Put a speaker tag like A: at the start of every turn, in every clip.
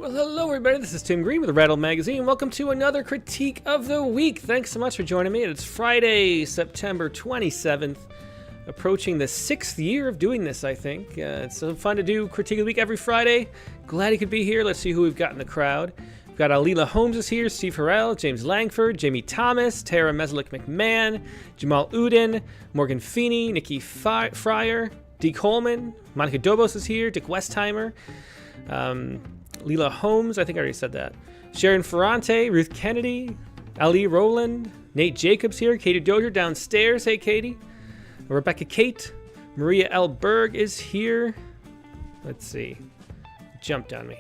A: Well, hello everybody, this is Tim Green with Rattle Magazine. Welcome to another Critique of the Week. Thanks so much for joining me. It's Friday, September 27th, approaching the 6th year of doing this, I think. It's so fun to do Critique of the Week every Friday. Glad you could be here. Let's see who we've got in the crowd. We've got Alila Holmes is here, Steve Harrell, James Langford, Jamie Thomas, Tara Meslick-McMahon, Jamal Udin, Morgan Feeney, Nikki Fryer, Dee Coleman, Monica Dobos is here, Dick Westheimer, Leela Holmes, I think I already said that. Sharon Ferrante, Ruth Kennedy, Ali Rowland, Nate Jacobs here, Katie Dozier downstairs. Hey, Katie. Rebecca Kate, Maria L. Berg is here. Let's see. Jumped on me.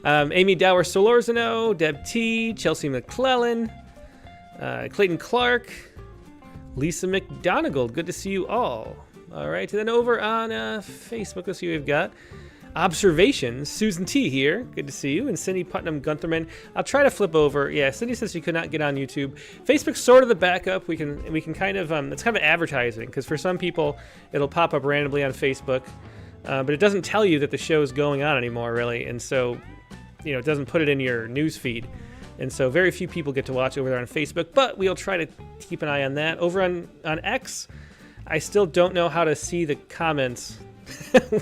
A: Amy Dower Solorzano, Deb T, Chelsea McClellan, Clayton Clark, Lisa McDonigal. Good to see you all. All right, and then over on Facebook, let's see what we've got. Observations, Susan T here, good to see you, and Cindy Putnam Guntherman. I'll try to flip over. Yeah, Cindy says she could not get on YouTube. Facebook's sort of the backup. We can kind of it's kind of advertising, because for some people it'll pop up randomly on Facebook, but it doesn't tell you that the show's going on anymore, really, and so it doesn't put it in your news feed, and so very few people get to watch over there on Facebook. But we'll try to keep an eye on that. Over on X, I still don't know how to see the comments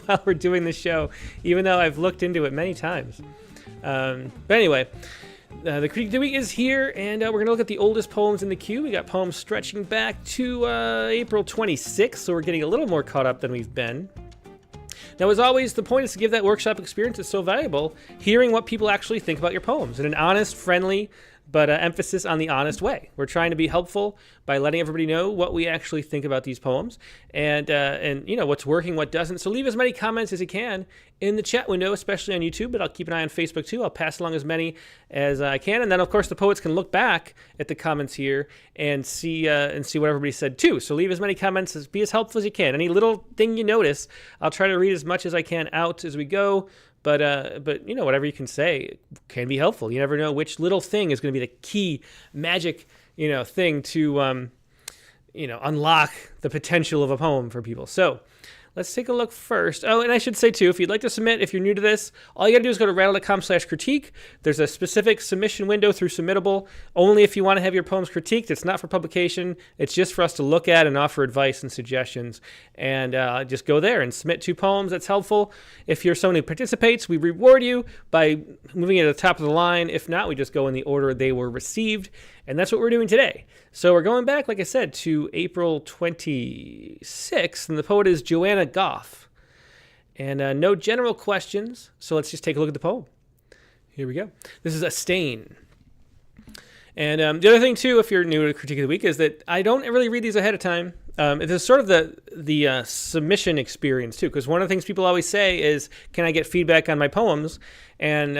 A: while we're doing the show, even though I've looked into it many times. But anyway, the Critique of the Week is here, and we're going to look at the oldest poems in the queue. We got poems stretching back to April 26th, so we're getting a little more caught up than we've been. Now, as always, the point is to give that workshop experience. It's so valuable, hearing what people actually think about your poems in an honest, friendly, but emphasis on the honest way. We're trying to be helpful by letting everybody know what we actually think about these poems, and what's working, what doesn't. So leave as many comments as you can in the chat window, especially on YouTube, but I'll keep an eye on Facebook too. I'll pass along as many as I can, and then of course the poets can look back at the comments here and see what everybody said too. So leave as many comments, be as helpful as you can. Any little thing you notice, I'll try to read as much as I can out as we go. But whatever you can say can be helpful. You never know which little thing is going to be the key magic, thing to, unlock the potential of a poem for people. So let's take a look first. Oh, and I should say, too, if you'd like to submit, if you're new to this, all you got to do is go to rattle.com/critique. There's a specific submission window through Submittable, only if you want to have your poems critiqued. It's not for publication. It's just for us to look at and offer advice and suggestions. And just go there and submit 2 poems. That's helpful. If you're someone who participates, we reward you by moving it to the top of the line. If not, we just go in the order they were received. And that's what we're doing today. So we're going back, like I said, to April 26th, and the poet is Joanna Goff. And no general questions, so let's just take a look at the poem. Here we go. This is A Stain. And the other thing, too, if you're new to Critique of the Week, is that I don't really read these ahead of time. It is sort of the submission experience, too, because one of the things people always say is, can I get feedback on my poems? And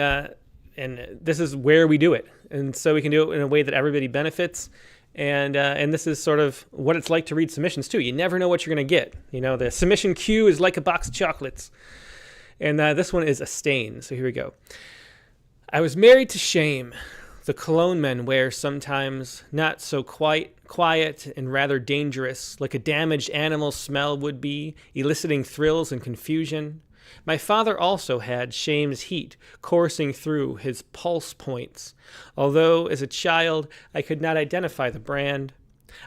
A: this is where we do it. And so we can do it in a way that everybody benefits. And this is sort of what it's like to read submissions, too. You never know what you're going to get. The submission queue is like a box of chocolates. And this one is A Stain. So here we go. I was married to shame, the cologne men wear sometimes, not so quite quiet and rather dangerous, like a damaged animal smell would be, eliciting thrills and confusion. My father also had shame's heat coursing through his pulse points, although as a child I could not identify the brand.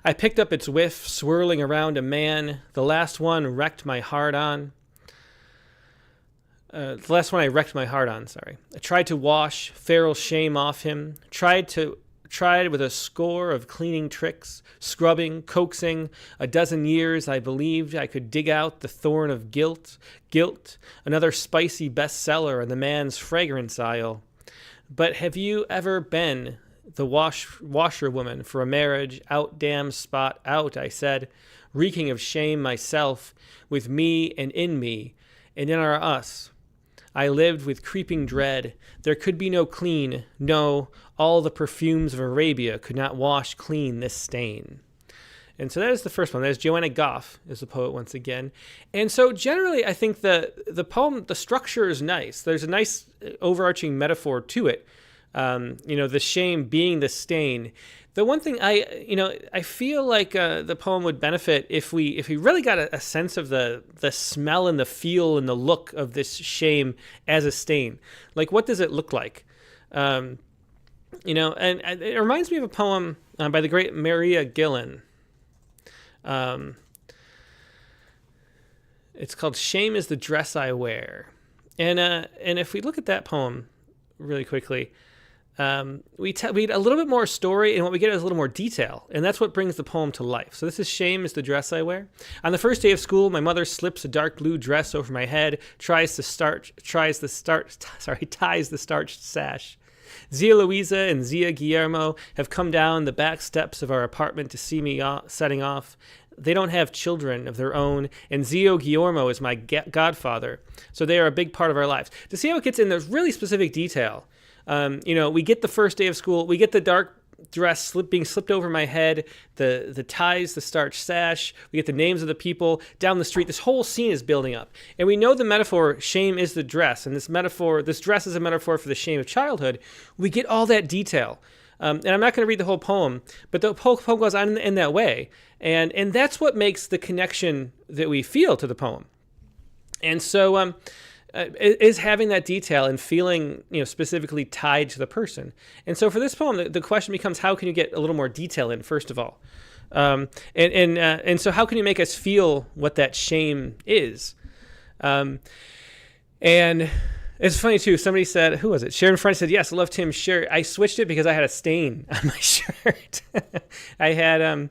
A: I picked up its whiff, swirling around a man, the last one I wrecked my heart on. I tried to wash feral shame off him, tried with a score of cleaning tricks, scrubbing, coaxing. A dozen years I believed I could dig out the thorn of guilt, another spicy bestseller in the man's fragrance aisle. But have you ever been the washerwoman for a marriage out damn spot out, I said, reeking of shame myself, with me and in our us. I lived with creeping dread. There could be no clean. No, all the perfumes of Arabia could not wash clean this stain. And so that is the first one. That is Joanna Goff is the poet once again. And so generally, I think the poem, the structure is nice. There's a nice overarching metaphor to it. The shame being the stain. The one thing I feel like the poem would benefit if we really got a sense of the smell and the feel and the look of this shame as a stain. Like, what does it look like? And it reminds me of a poem by the great Maria Gillen. It's called "Shame is the Dress I Wear," and if we look at that poem really quickly. We get a little bit more story, and what we get is a little more detail, and that's what brings the poem to life. So this is "Shame is the Dress I Wear. On the first day of school, my mother slips a dark blue dress over my head, ties the starched sash. Zia Louisa and Zia Guillermo have come down the back steps of our apartment to see me setting off. They don't have children of their own, and Zio Guillermo is my godfather, so they are a big part of our lives. To see how it gets in, there's really specific detail. We get the first day of school, we get the dark dress being slipped over my head, the ties, the starched sash, we get the names of the people down the street. This whole scene is building up. And we know the metaphor, shame is the dress, and this dress is a metaphor for the shame of childhood. We get all that detail. And I'm not going to read the whole poem, but the whole poem goes on in that way. And that's what makes the connection that we feel to the poem. And so, is having that detail and feeling, specifically tied to the person. And so for this poem, the question becomes, how can you get a little more detail in, first of all? And so how can you make us feel what that shame is? And it's funny too, somebody said, who was it? Sharon French said, yes, I love Tim's shirt. I switched it because I had a stain on my shirt. I had,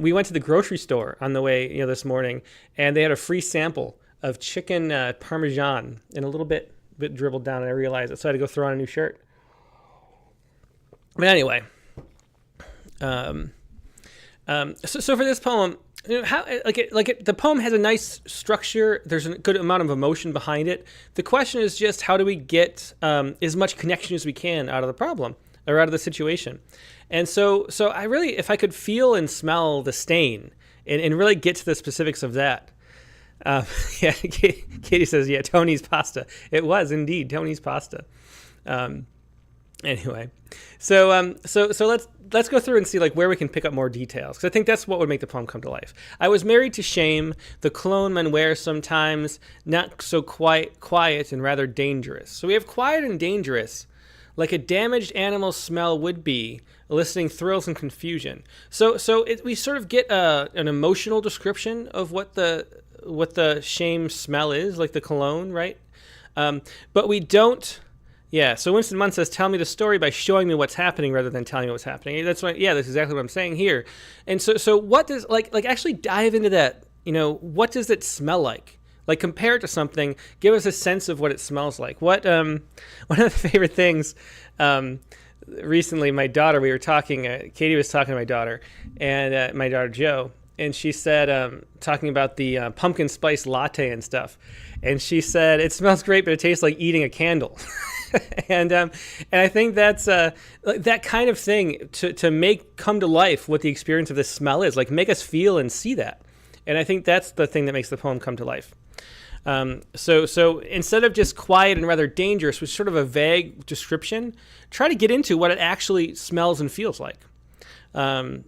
A: we went to the grocery store on the way, this morning, and they had a free sample of chicken Parmesan and a little bit dribbled down, and I realized it, so I had to go throw on a new shirt. But anyway, so for this poem, the poem has a nice structure. There's a good amount of emotion behind it. The question is just, how do we get as much connection as we can out of the problem or out of the situation? And so I really, if I could feel and smell the stain and really get to the specifics of that. Katie says, yeah, Tony's pasta. It was indeed Tony's pasta. Anyway, so let's go through and see where we can pick up more details, because I think that's what would make the poem come to life. I was married to shame, the cologne men wear sometimes, not so quiet and rather dangerous. So we have quiet and dangerous, like a damaged animal's smell would be, eliciting thrills and confusion. So we sort of get an emotional description of what the shame smell is, like the cologne, right? But we don't. Yeah. So Winston Munn says, "Tell me the story by showing me what's happening rather than telling me what's happening." That's right. Yeah, that's exactly what I'm saying here. And so what does actually dive into that? What does it smell like? Like, compare it to something. Give us a sense of what it smells like. What one of the favorite things. Recently, my daughter, we were talking. Katie was talking to my daughter, and my daughter Jo. And she said, talking about the pumpkin spice latte and stuff, and she said, it smells great, but it tastes like eating a candle. and I think that's that kind of thing to make come to life what the experience of this smell is, like make us feel and see that. And I think that's the thing that makes the poem come to life. So instead of just quiet and rather dangerous, which is sort of a vague description, try to get into what it actually smells and feels like. So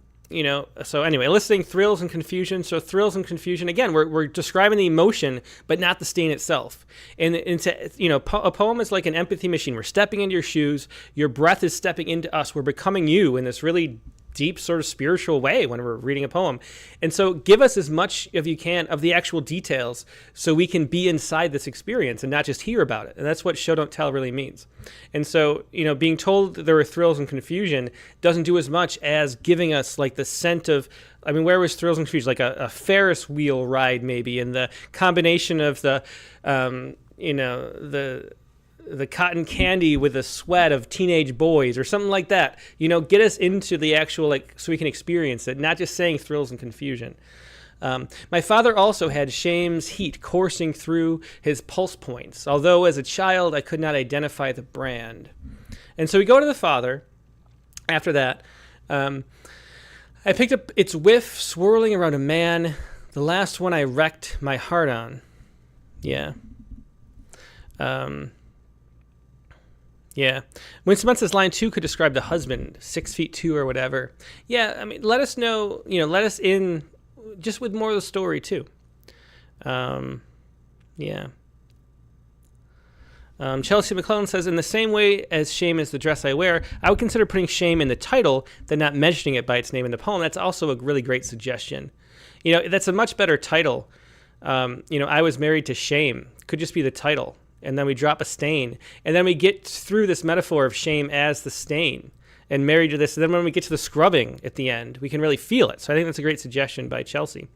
A: anyway, eliciting thrills and confusion. So thrills and confusion, again, we're describing the emotion, but not the stain itself. And a poem is like an empathy machine. We're stepping into your shoes. Your breath is stepping into us. We're becoming you in this really deep sort of spiritual way when we're reading a poem. And so give us as much as you can of the actual details so we can be inside this experience and not just hear about it. And that's what show don't tell really means. And so, being told that there are thrills and confusion doesn't do as much as giving us the scent of, where was thrills and confusion? Like a Ferris wheel ride maybe, and the combination of the cotton candy with the sweat of teenage boys or something like that. Get us into the actual, so we can experience it, not just saying thrills and confusion. My father also had shame's heat coursing through his pulse points, although as a child I could not identify the brand. And so we go to the father after that. I picked up its whiff swirling around a man, the last one I wrecked my heart on. Yeah. Yeah. When someone says line 2 could describe the husband, 6'2" or whatever. Yeah, I mean, let us know, let us in just with more of the story too. Yeah. Chelsea McClellan says, in the same way as shame is the dress I wear, I would consider putting shame in the title than not mentioning it by its name in the poem. That's also a really great suggestion. That's a much better title. I was married to shame. Could just be the title. And then we drop a stain. And then we get through this metaphor of shame as the stain and married to this. And then when we get to the scrubbing at the end, we can really feel it. So I think that's a great suggestion by Chelsea.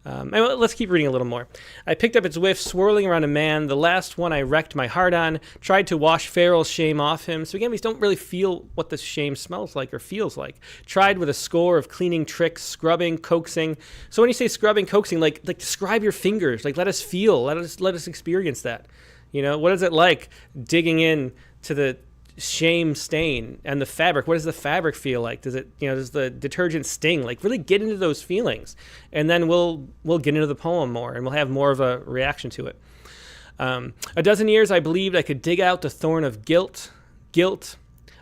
A: And let's keep reading a little more. I picked up its whiff, swirling around a man, the last one I wrecked my heart on, tried to wash Farrell's shame off him. So again, we don't really feel what the shame smells like or feels like. Tried with a score of cleaning tricks, scrubbing, coaxing. So when you say scrubbing, coaxing, like describe your fingers, like let us feel, let us experience that. What is it like digging in to the shame stain and the fabric? What does the fabric feel like? Does it, does the detergent sting? Like really get into those feelings, and then we'll get into the poem more, and we'll have more of a reaction to it. A dozen years I believed I could dig out the thorn of guilt,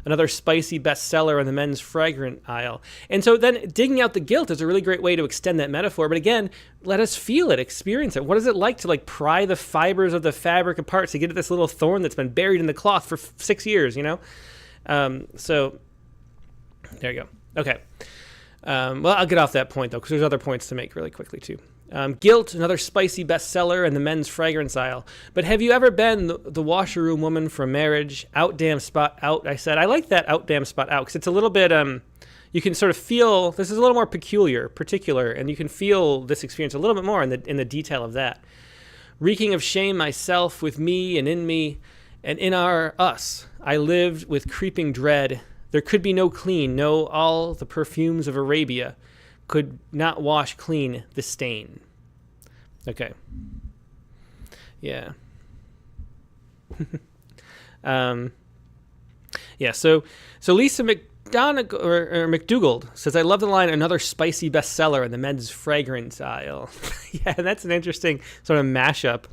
A: another spicy bestseller in the men's fragrant aisle. And so then digging out the guilt is a really great way to extend that metaphor. But again, let us feel it, experience it. What is it like to pry the fibers of the fabric apart to get at this little thorn that's been buried in the cloth for 6 years, So there you go. Okay. Well, I'll get off that point, though, because there's other points to make really quickly, too. Guilt, another spicy bestseller in the men's fragrance aisle. But have you ever been the washer room woman for marriage? Out damn spot out, I said. I like that out damn spot out because it's a little bit, you can sort of feel, this is a little more particular, and you can feel this experience a little bit more in the detail of that. Reeking of shame myself with me, and in our us, I lived with creeping dread. There could be no clean, no all the perfumes of Arabia could not wash clean the stain. Okay. Yeah. Yeah, so Lisa McDougald says, I love the line, another spicy bestseller in the men's fragrance aisle. Yeah, that's an interesting sort of mashup.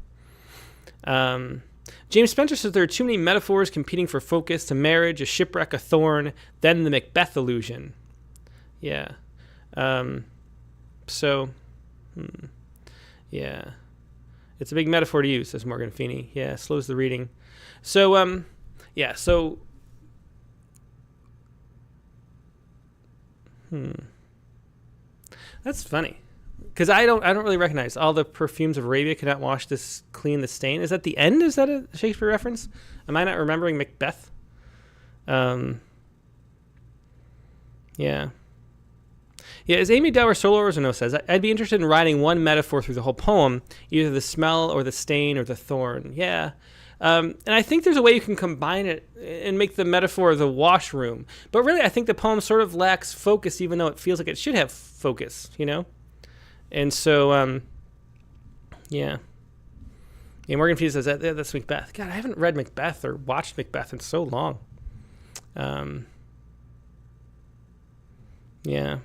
A: James Spencer says there are too many metaphors competing for focus to marriage, a shipwreck, a thorn, then the Macbeth illusion. Yeah. Yeah. It's a big metaphor to use, says Morgan Feeney. Yeah, slows the reading. So, That's funny. Because I don't really recognize all the perfumes of Arabia cannot wash this clean the stain. Is that the end? Is that a Shakespeare reference? Am I not remembering Macbeth? Yeah. Yeah, as Amy Dower Solorzo says, I'd be interested in writing one metaphor through the whole poem, either the smell or the stain or the thorn. Yeah. And I think there's a way you can combine it and make the metaphor the washroom. But really, I think the poem sort of lacks focus, even though it feels like it should have focus, And so, yeah. Yeah, Morgan Feeney says that's Macbeth. God, I haven't read Macbeth or watched Macbeth in so long. Yeah.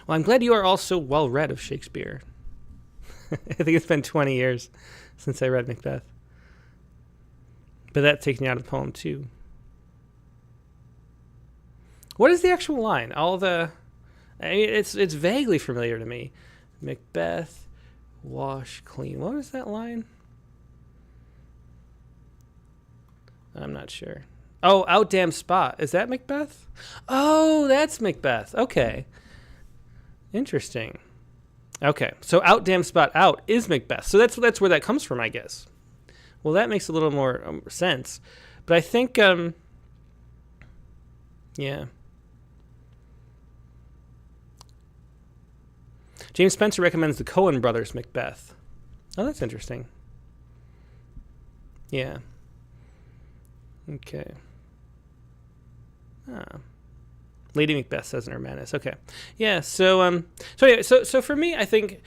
A: Well, I'm glad you are all so well read of Shakespeare. I think it's been 20 years since I read Macbeth. But that takes me out of the poem, too. What is the actual line? It's vaguely familiar to me. Macbeth, wash clean. What was that line? I'm not sure. Oh, out damn spot. Is that Macbeth? Oh, that's Macbeth. Okay. Interesting. Okay, so out damn spot out is Macbeth. So that's where that comes from, I guess. Well, that makes a little more sense. But I think, yeah. James Spencer recommends the Coen brothers' Macbeth. Oh, that's interesting. Yeah. Okay. Lady Macbeth says in her madness. Okay. Yeah, so for me, I think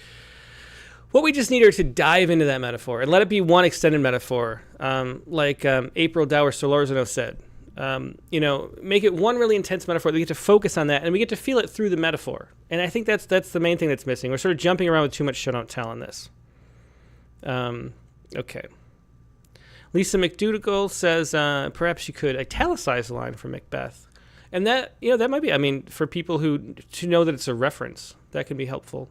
A: what we just need are to dive into that metaphor and let it be one extended metaphor, like April Dower Solorzo said. Make it one really intense metaphor. We get to focus on that, and we get to feel it through the metaphor. And I think that's the main thing that's missing. We're sort of jumping around with too much show don't tell on this. Okay. Lisa McDougall says, perhaps you could italicize the line from Macbeth. And that, that might be, for people to know that it's a reference, that can be helpful.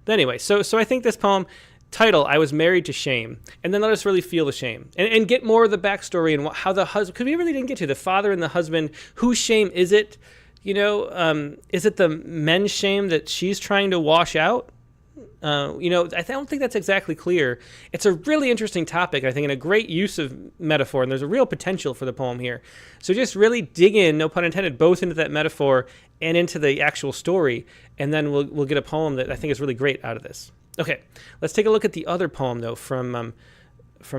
A: But anyway, so I think this poem, title, I Was Married to Shame, and then let us really feel the shame and get more of the backstory and how the husband, because we really didn't get to the father and the husband, whose shame is it? Is it the men's shame that she's trying to wash out? I don't think that's exactly clear. It's a really interesting topic, I think, and a great use of metaphor, and there's a real potential for the poem here. So just really dig in, no pun intended, both into that metaphor and into the actual story, and then we'll get a poem that I think is really great out of this. Okay, let's take a look at the other poem, though, from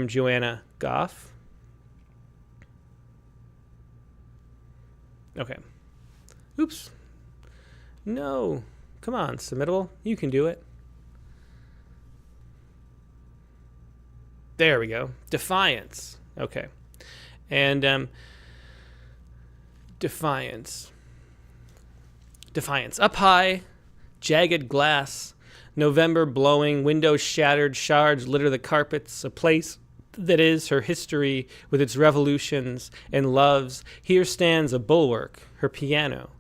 A: Joanna Goff. Okay. Oops. No. Come on, Submittable. You can do it. There we go. Defiance. Okay. And Defiance. Defiance. Up high, jagged glass, November blowing, windows shattered, shards litter the carpets, a place that is her history with its revolutions and loves. Here stands a bulwark, her piano.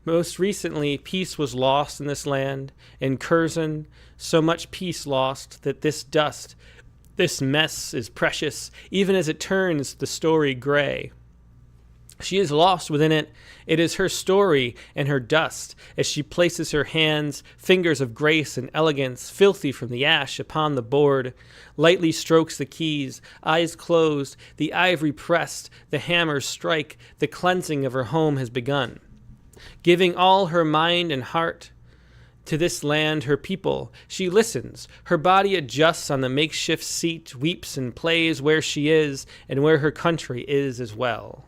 A: Most recently, peace was lost in this land. In Curzon, so much peace lost that this dust, this mess is precious, even as it turns the story gray. She is lost within it. It is her story and her dust, as she places her hands, fingers of grace and elegance, filthy from the ash, upon the board, lightly strokes the keys, eyes closed, the ivory pressed, the hammers strike, the cleansing of her home has begun. Giving all her mind and heart to this land, her people, she listens. Her body adjusts on the makeshift seat, weeps and plays where she is and where her country is as well.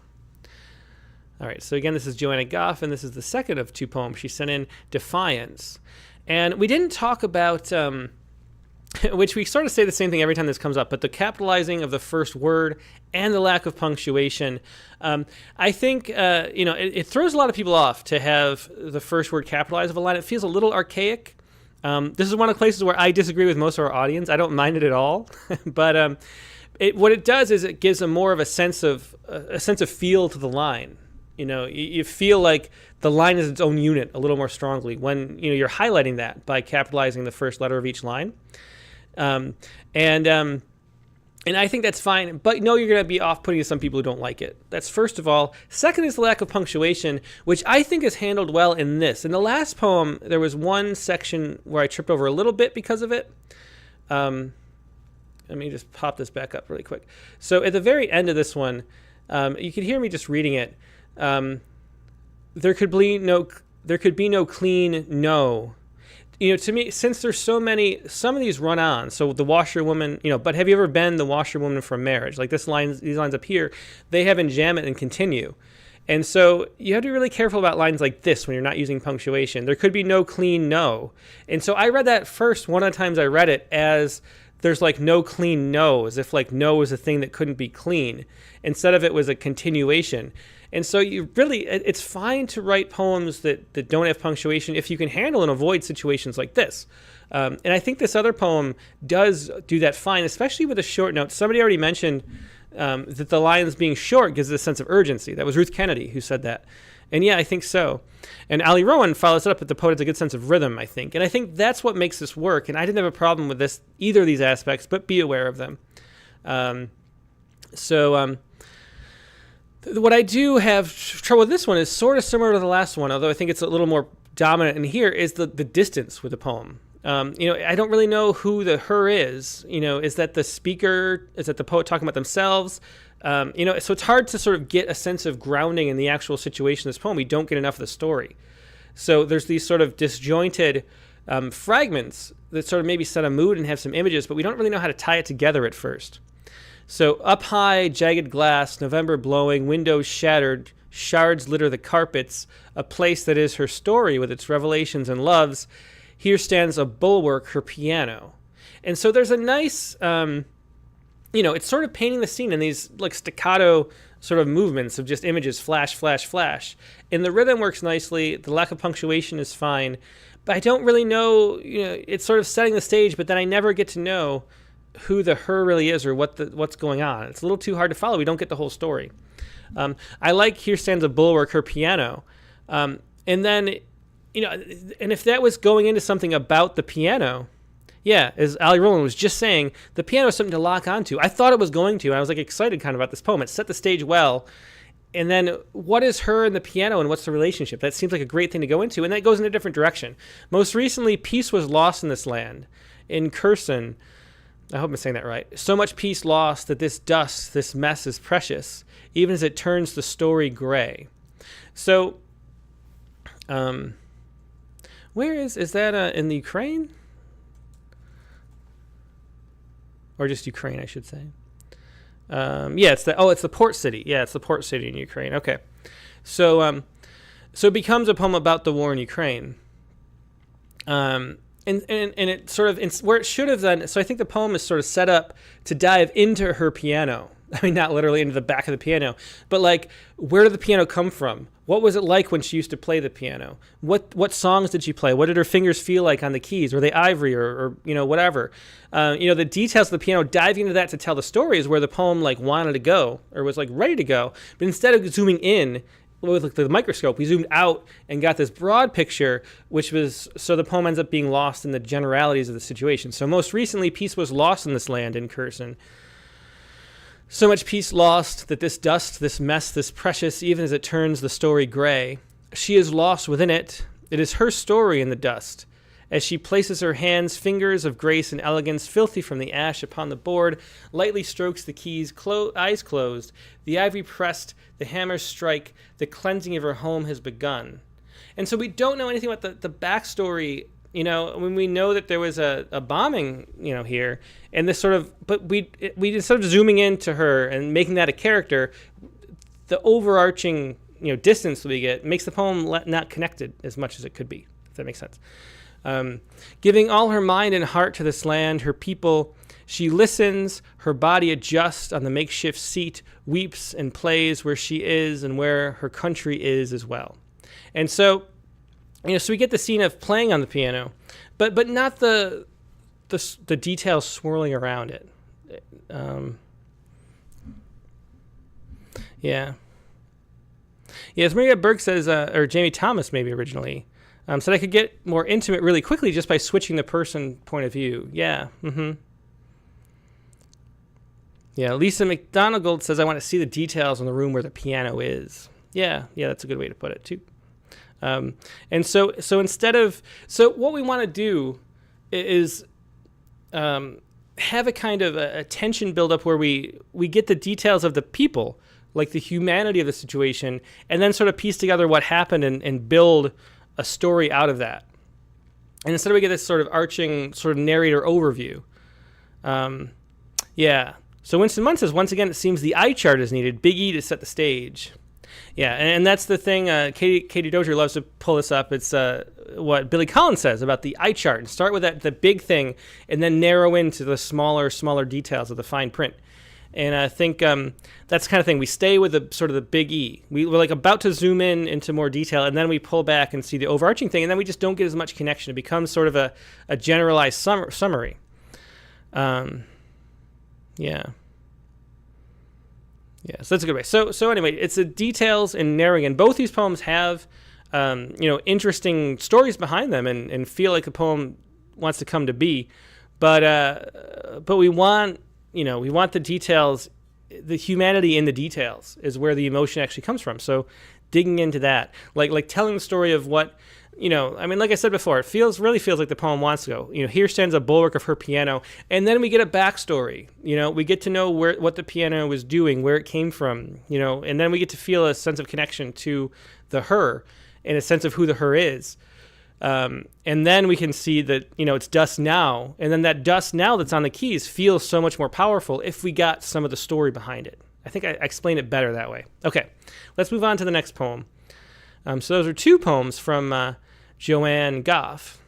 A: All right, so again, this is Joanna Goff, and this is the second of two poems she sent in, Defiance. And we didn't talk about, which we sort of say the same thing every time this comes up, but the capitalizing of the first word and the lack of punctuation. I think, it throws a lot of people off to have the first word capitalized of a line. It feels a little archaic. This is one of the places where I disagree with most of our audience. I don't mind it at all, but what it does is it gives more of a sense of feel to the line. You feel like the line is its own unit a little more strongly when you're highlighting that by capitalizing the first letter of each line. And I think that's fine, but you're going to be off-putting to some people who don't like it. That's first of all. Second is the lack of punctuation, which I think is handled well in this. In the last poem, there was one section where I tripped over a little bit because of it. Let me just pop this back up really quick. So at the very end of this one, you can hear me just reading it. There could be no clean no. To me, since there's so many, some of these run on. So the washerwoman, but have you ever been the washerwoman from Marriage? Like these lines up here, they have enjambment and continue. And so you have to be really careful about lines like this when you're not using punctuation. There could be no clean no. And so I read that first, one of the times I read it as there's like no clean no, as if like no was a thing that couldn't be clean. Instead of it was a continuation. And so it's fine to write poems that don't have punctuation if you can handle and avoid situations like this. And I think this other poem does do that fine, especially with a short note. Somebody already mentioned that the lines being short gives it a sense of urgency. That was Ruth Kennedy who said that. And yeah, I think so. And Ali Rowan follows it up with the poet has a good sense of rhythm, I think. And I think that's what makes this work. And I didn't have a problem with either of these aspects, but be aware of them. What I do have trouble with this one is sort of similar to the last one, although I think it's a little more dominant in here, is the distance with the poem. I don't really know who the her is. Is that the speaker? Is that the poet talking about themselves? So it's hard to sort of get a sense of grounding in the actual situation of this poem. We don't get enough of the story. So there's these sort of disjointed fragments that sort of maybe set a mood and have some images, but we don't really know how to tie it together at first. So up high, jagged glass, November blowing, windows shattered, shards litter the carpets, a place that is her story with its revelations and loves. Here stands a bulwark, her piano. And so there's a nice, it's sort of painting the scene in these like staccato sort of movements of just images, flash, flash, flash. And the rhythm works nicely. The lack of punctuation is fine. But I don't really know, it's sort of setting the stage, but then I never get to know who the her really is or what's going on. It's a little too hard to follow. We don't get the whole story. I like Here Stands a Bulwark, her piano. And then, and if that was going into something about the piano, yeah, as Ali Rowland was just saying, the piano is something to lock onto. I thought it was going to, and I was like excited kind of about this poem. It set the stage well. And then what is her and the piano and what's the relationship? That seems like a great thing to go into. And that goes in a different direction. Most recently, peace was lost in this land. In Kherson, I hope I'm saying that right. So much peace lost that this dust, this mess is precious, even as it turns the story gray. So, where is that in the Ukraine? Or just Ukraine, I should say. Yeah, it's the port city. Yeah, it's the port city in Ukraine. Okay. So, so it becomes a poem about the war in Ukraine. And it sort of, where it should have done, so I think the poem is sort of set up to dive into her piano. I mean, not literally into the back of the piano, but like, where did the piano come from? What was it like when she used to play the piano? What songs did she play? What did her fingers feel like on the keys? Were they ivory or whatever? The details of the piano, diving into that to tell the story is where the poem like wanted to go or was like ready to go. But instead of zooming in with like the microscope, we zoomed out and got this broad picture, which was, so the poem ends up being lost in the generalities of the situation. So most recently, peace was lost in this land in Kherson. So much peace lost that this dust, this mess, this precious, even as it turns the story gray, she is lost within it. It is her story in the dust. As she places her hands, fingers of grace and elegance, filthy from the ash upon the board, lightly strokes the keys, eyes closed, the ivory pressed, the hammers strike, the cleansing of her home has begun. And so we don't know anything about the backstory. When we know that there was a bombing, here, and this sort of, but we instead of zooming into her and making that a character, the overarching, distance that we get makes the poem not connected as much as it could be, if that makes sense. Giving all her mind and heart to this land, her people, she listens, her body adjusts on the makeshift seat, weeps and plays where she is and where her country is as well. And so, so we get the scene of playing on the piano, but not the details swirling around it. Yeah. As Maria Berg says, or Jamie Thomas maybe originally, said I could get more intimate really quickly just by switching the person point of view. Yeah. Mm-hmm. Yeah. Lisa McDonald says I want to see the details in the room where the piano is. Yeah. That's a good way to put it too. And so what we want to do is have a kind of a tension build up where we get the details of the people, like the humanity of the situation, and then sort of piece together what happened and build a story out of that. And instead we get this sort of arching sort of narrator overview. So Winston Munn says, once again, it seems the eye chart is needed, Big E to set the stage. Yeah, and that's the thing. Katie Dozier loves to pull this up. It's what Billy Collins says about the eye chart, and start with the big thing, and then narrow into the smaller details of the fine print. And I think that's the kind of thing. We stay with the sort of the big E. We're like about to zoom in into more detail, and then we pull back and see the overarching thing, and then we just don't get as much connection. It becomes sort of a generalized summary. Yeah, so that's a good way. So anyway, it's the details and narrowing, and both these poems have, interesting stories behind them, and feel like the poem wants to come to be, but we want, we want the details, the humanity in the details is where the emotion actually comes from. So digging into that, like telling the story of what, like I said before, it really feels like the poem wants to go. Here stands a bulwark of her piano, and then we get a backstory. We get to know what the piano was doing, where it came from. And then we get to feel a sense of connection to the her, and a sense of who the her is. And then we can see that it's dust now, and then that dust now that's on the keys feels so much more powerful if we got some of the story behind it. I think I explained it better that way. Okay, let's move on to the next poem. So those are two poems from Joanne Goff.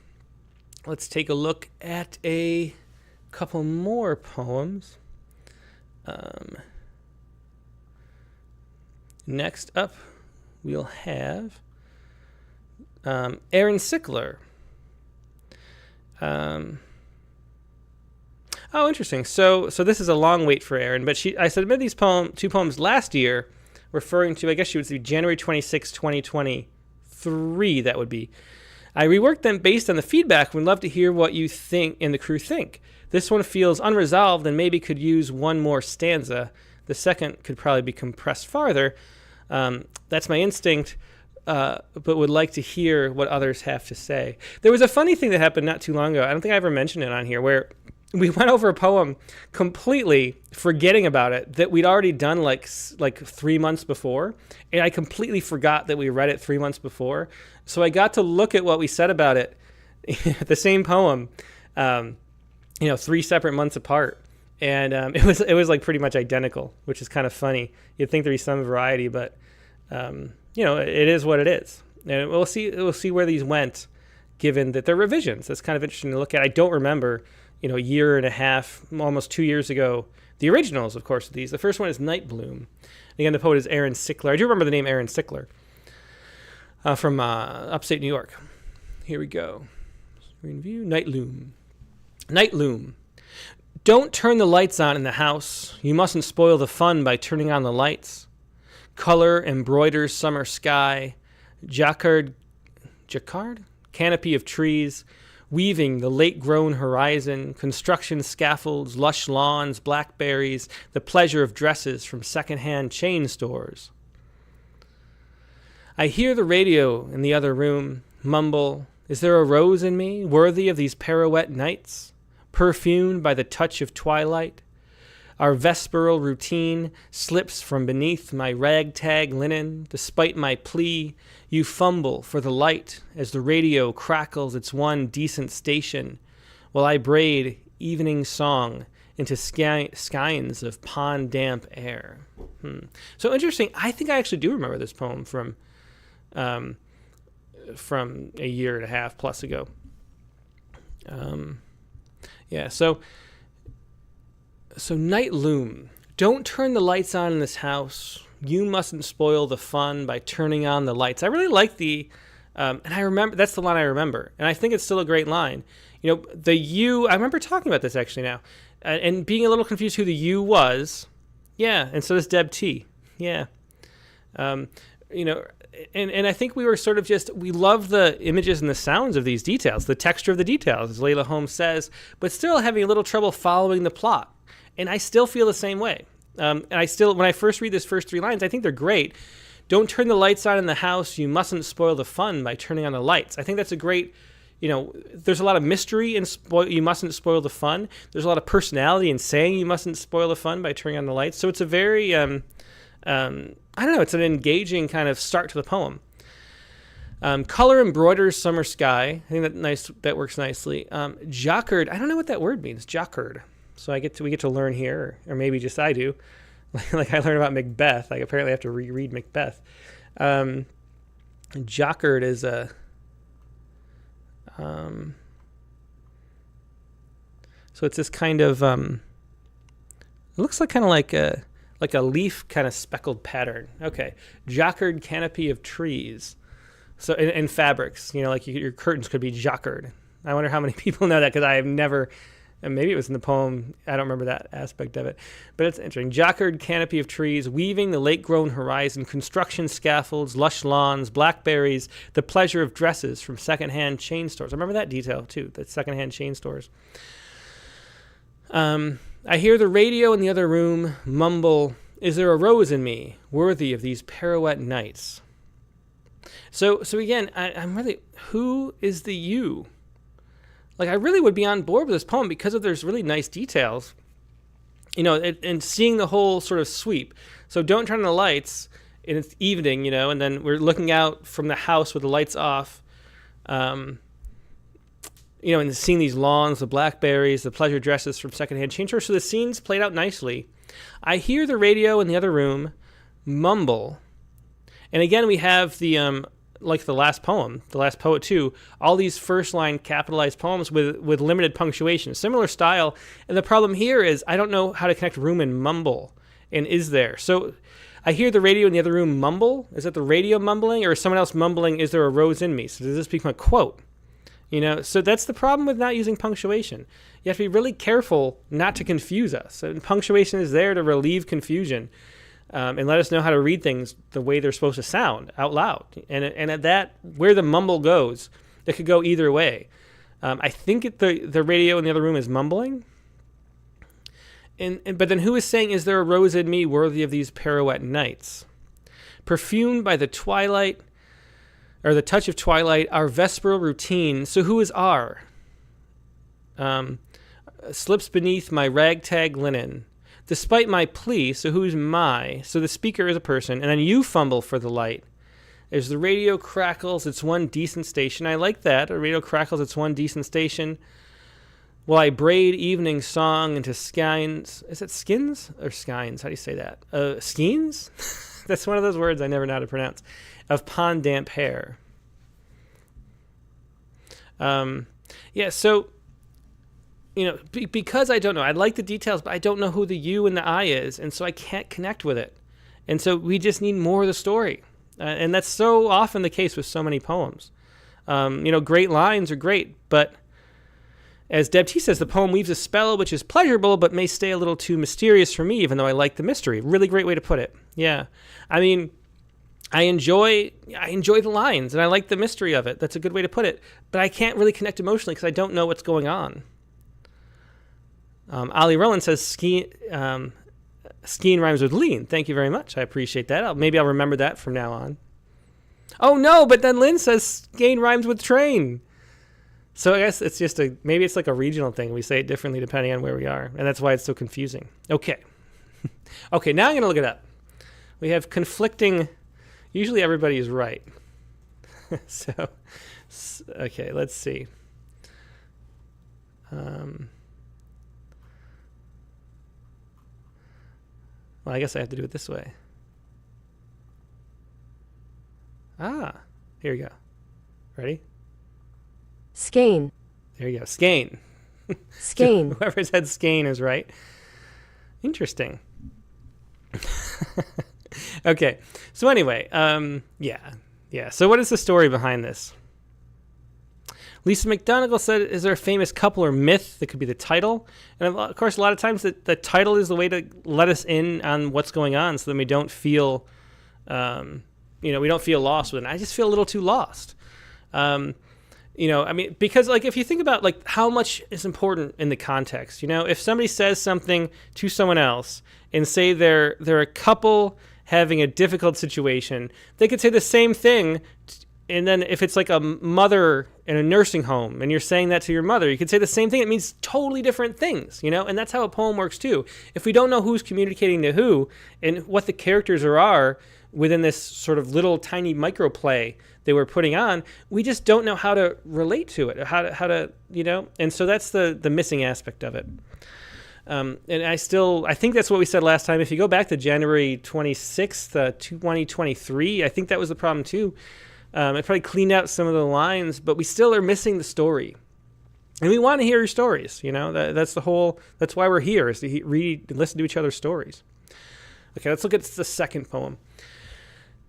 A: Let's take a look at a couple more poems. Next up, we'll have Aaron Sickler. Oh, interesting. So this is a long wait for Erin, but I submitted these two poems last year, referring to, I guess she would say January 26, 2023, that would be. I reworked them based on the feedback. We'd love to hear what you think and the crew think. This one feels unresolved and maybe could use one more stanza. The second could probably be compressed farther. That's my instinct, but would like to hear what others have to say. There was a funny thing that happened not too long ago. I don't think I ever mentioned it on here, where we went over a poem completely forgetting about it that we'd already done like 3 months before, and I completely forgot that we read it 3 months before. So I got to look at what we said about it, the same poem, 3 separate months apart, and it was like pretty much identical, which is kind of funny. You'd think there'd be some variety, but it is what it is, and we'll see where these went, given that they're revisions. That's kind of interesting to look at. I don't remember, a year and a half, almost 2 years ago, the originals, of course, of these. The first one is Night Bloom. Again, the poet is Aaron Sickler. I do remember the name Aaron Sickler from upstate New York. Here we go. Screen view. Night Loom. Night Loom. Don't turn the lights on in the house. You mustn't spoil the fun by turning on the lights. Color embroiders summer sky. Jacquard? Canopy of trees. Weaving the late-grown horizon, construction scaffolds, lush lawns, blackberries, the pleasure of dresses from second-hand chain stores. I hear the radio in the other room mumble, is there a rose in me, worthy of these pirouette nights, perfumed by the touch of twilight? Our vesperal routine slips from beneath my ragtag linen. Despite my plea, you fumble for the light as the radio crackles its one decent station, while I braid evening song into skeins of pond-damp air. So interesting. I think I actually do remember this poem from a year and a half plus ago. So Night Loom. Don't turn the lights on in this house. You mustn't spoil the fun by turning on the lights. I really like and I remember, that's the line I remember. And I think it's still a great line. The you, I remember talking about this actually now, and being a little confused who the you was. Yeah, and so does Deb T. Yeah. And I think we were sort of we love the images and the sounds of these details, the texture of the details, as Layla Holmes says, but still having a little trouble following the plot. And I still feel the same way. And when I first read this first 3 lines, I think they're great. Don't turn the lights on in the house. You mustn't spoil the fun by turning on the lights. I think that's a great, there's a lot of mystery in you mustn't spoil the fun. There's a lot of personality in saying you mustn't spoil the fun by turning on the lights. So it's a very, I don't know, it's an engaging kind of start to the poem. Color embroiders summer sky. I think that works nicely. Jacquard, I don't know what that word means. Jacquard. So we get to learn here, or maybe just I do. Like I learned about Macbeth. I apparently have to reread Macbeth. Jacquard is a. So it's this kind of. It looks like like a leaf kind of speckled pattern. Okay, Jacquard canopy of trees. So in fabrics, like your curtains could be jacquard. I wonder how many people know that, because I have never. And maybe it was in the poem. I don't remember that aspect of it. But it's interesting. Jacquard canopy of trees, weaving the late-grown horizon, construction scaffolds, lush lawns, blackberries, the pleasure of dresses from second-hand chain stores. I remember that detail, too, the second-hand chain stores. I hear the radio in the other room mumble, is there a rose in me, worthy of these pirouette nights? So again, I'm really, who is the you? Like, I really would be on board with this poem because there's really nice details, and seeing the whole sort of sweep. So don't turn on the lights, and it's evening, and then we're looking out from the house with the lights off, and seeing these lawns, the blackberries, the pleasure dresses from secondhand chain stores. So the scene's played out nicely. I hear the radio in the other room mumble, and again we have the like the last poem, the last poet too, all these first line capitalized poems with limited punctuation, similar style. And the problem here is I don't know how to connect room and mumble, and is there. So I hear the radio in the other room mumble. Is it the radio mumbling, or is someone else mumbling, is there a rose in me? So does this become a quote? So that's the problem with not using punctuation. You have to be really careful not to confuse us. And punctuation is there to relieve confusion and let us know how to read things the way they're supposed to sound out loud. And at that, where the mumble goes, it could go either way. I think the radio in the other room is mumbling. But then who is saying, is there a rose in me worthy of these pirouette nights? Perfumed by the twilight, or the touch of twilight, our vesperal routine. So who is our? Slips beneath my ragtag linen. Despite my plea, so who's my? So the speaker is a person, and then you fumble for the light. As the radio crackles, it's one decent station. I like that. The radio crackles, it's one decent station. While I braid evening song into skeins. Is it skins or skeins? How do you say that? Skeins? That's one of those words I never know how to pronounce. Of pond damp hair. So, because I don't know, I like the details, but I don't know who the you and the I is, and so I can't connect with it. And so we just need more of the story. And that's so often the case with so many poems. Great lines are great, but as Deb T says, the poem weaves a spell which is pleasurable, but may stay a little too mysterious for me, even though I like the mystery. Really great way to put it. Yeah. I mean, I enjoy the lines, and I like the mystery of it. That's a good way to put it. But I can't really connect emotionally because I don't know what's going on. Ali Rowan says, skiing rhymes with lean. Thank you very much. I appreciate that. Maybe I'll remember that from now on. Oh, no, but then Lynn says skiing rhymes with train. So I guess it's just maybe it's like a regional thing. We say it differently depending on where we are, and that's why it's so confusing. Okay. Okay, now I'm going to look it up. We have conflicting... Usually everybody is right. Okay, let's see. Well, I guess I have to do it this way. Here we go. Ready?
B: Skein.
A: There you go. Skein.
B: Skein.
A: So whoever said skein is right. Interesting. Okay. So anyway, yeah. So what is the story behind this? Lisa McDonegal said, is there a famous couple or myth that could be the title? And of course, a lot of times the title is the way to let us in on what's going on so that we don't feel, we don't feel lost with it. I just feel a little too lost. Because if you think about how much is important in the context, if somebody says something to someone else and say they're a couple having a difficult situation, they could say the same thing. And then if it's like a mother in a nursing home and you're saying that to your mother, you could say the same thing. It means totally different things, and that's how a poem works too. If we don't know who's communicating to who and what the characters are within this sort of little tiny microplay they were putting on, we just don't know how to relate to it, how to and so that's the missing aspect of it. And I think that's what we said last time. If you go back to January 26th, 2023, I think that was the problem too. It probably cleaned out some of the lines, but we still are missing the story. And we want to hear your stories, that's why we're here, is to read and listen to each other's stories. Okay, let's look at the second poem.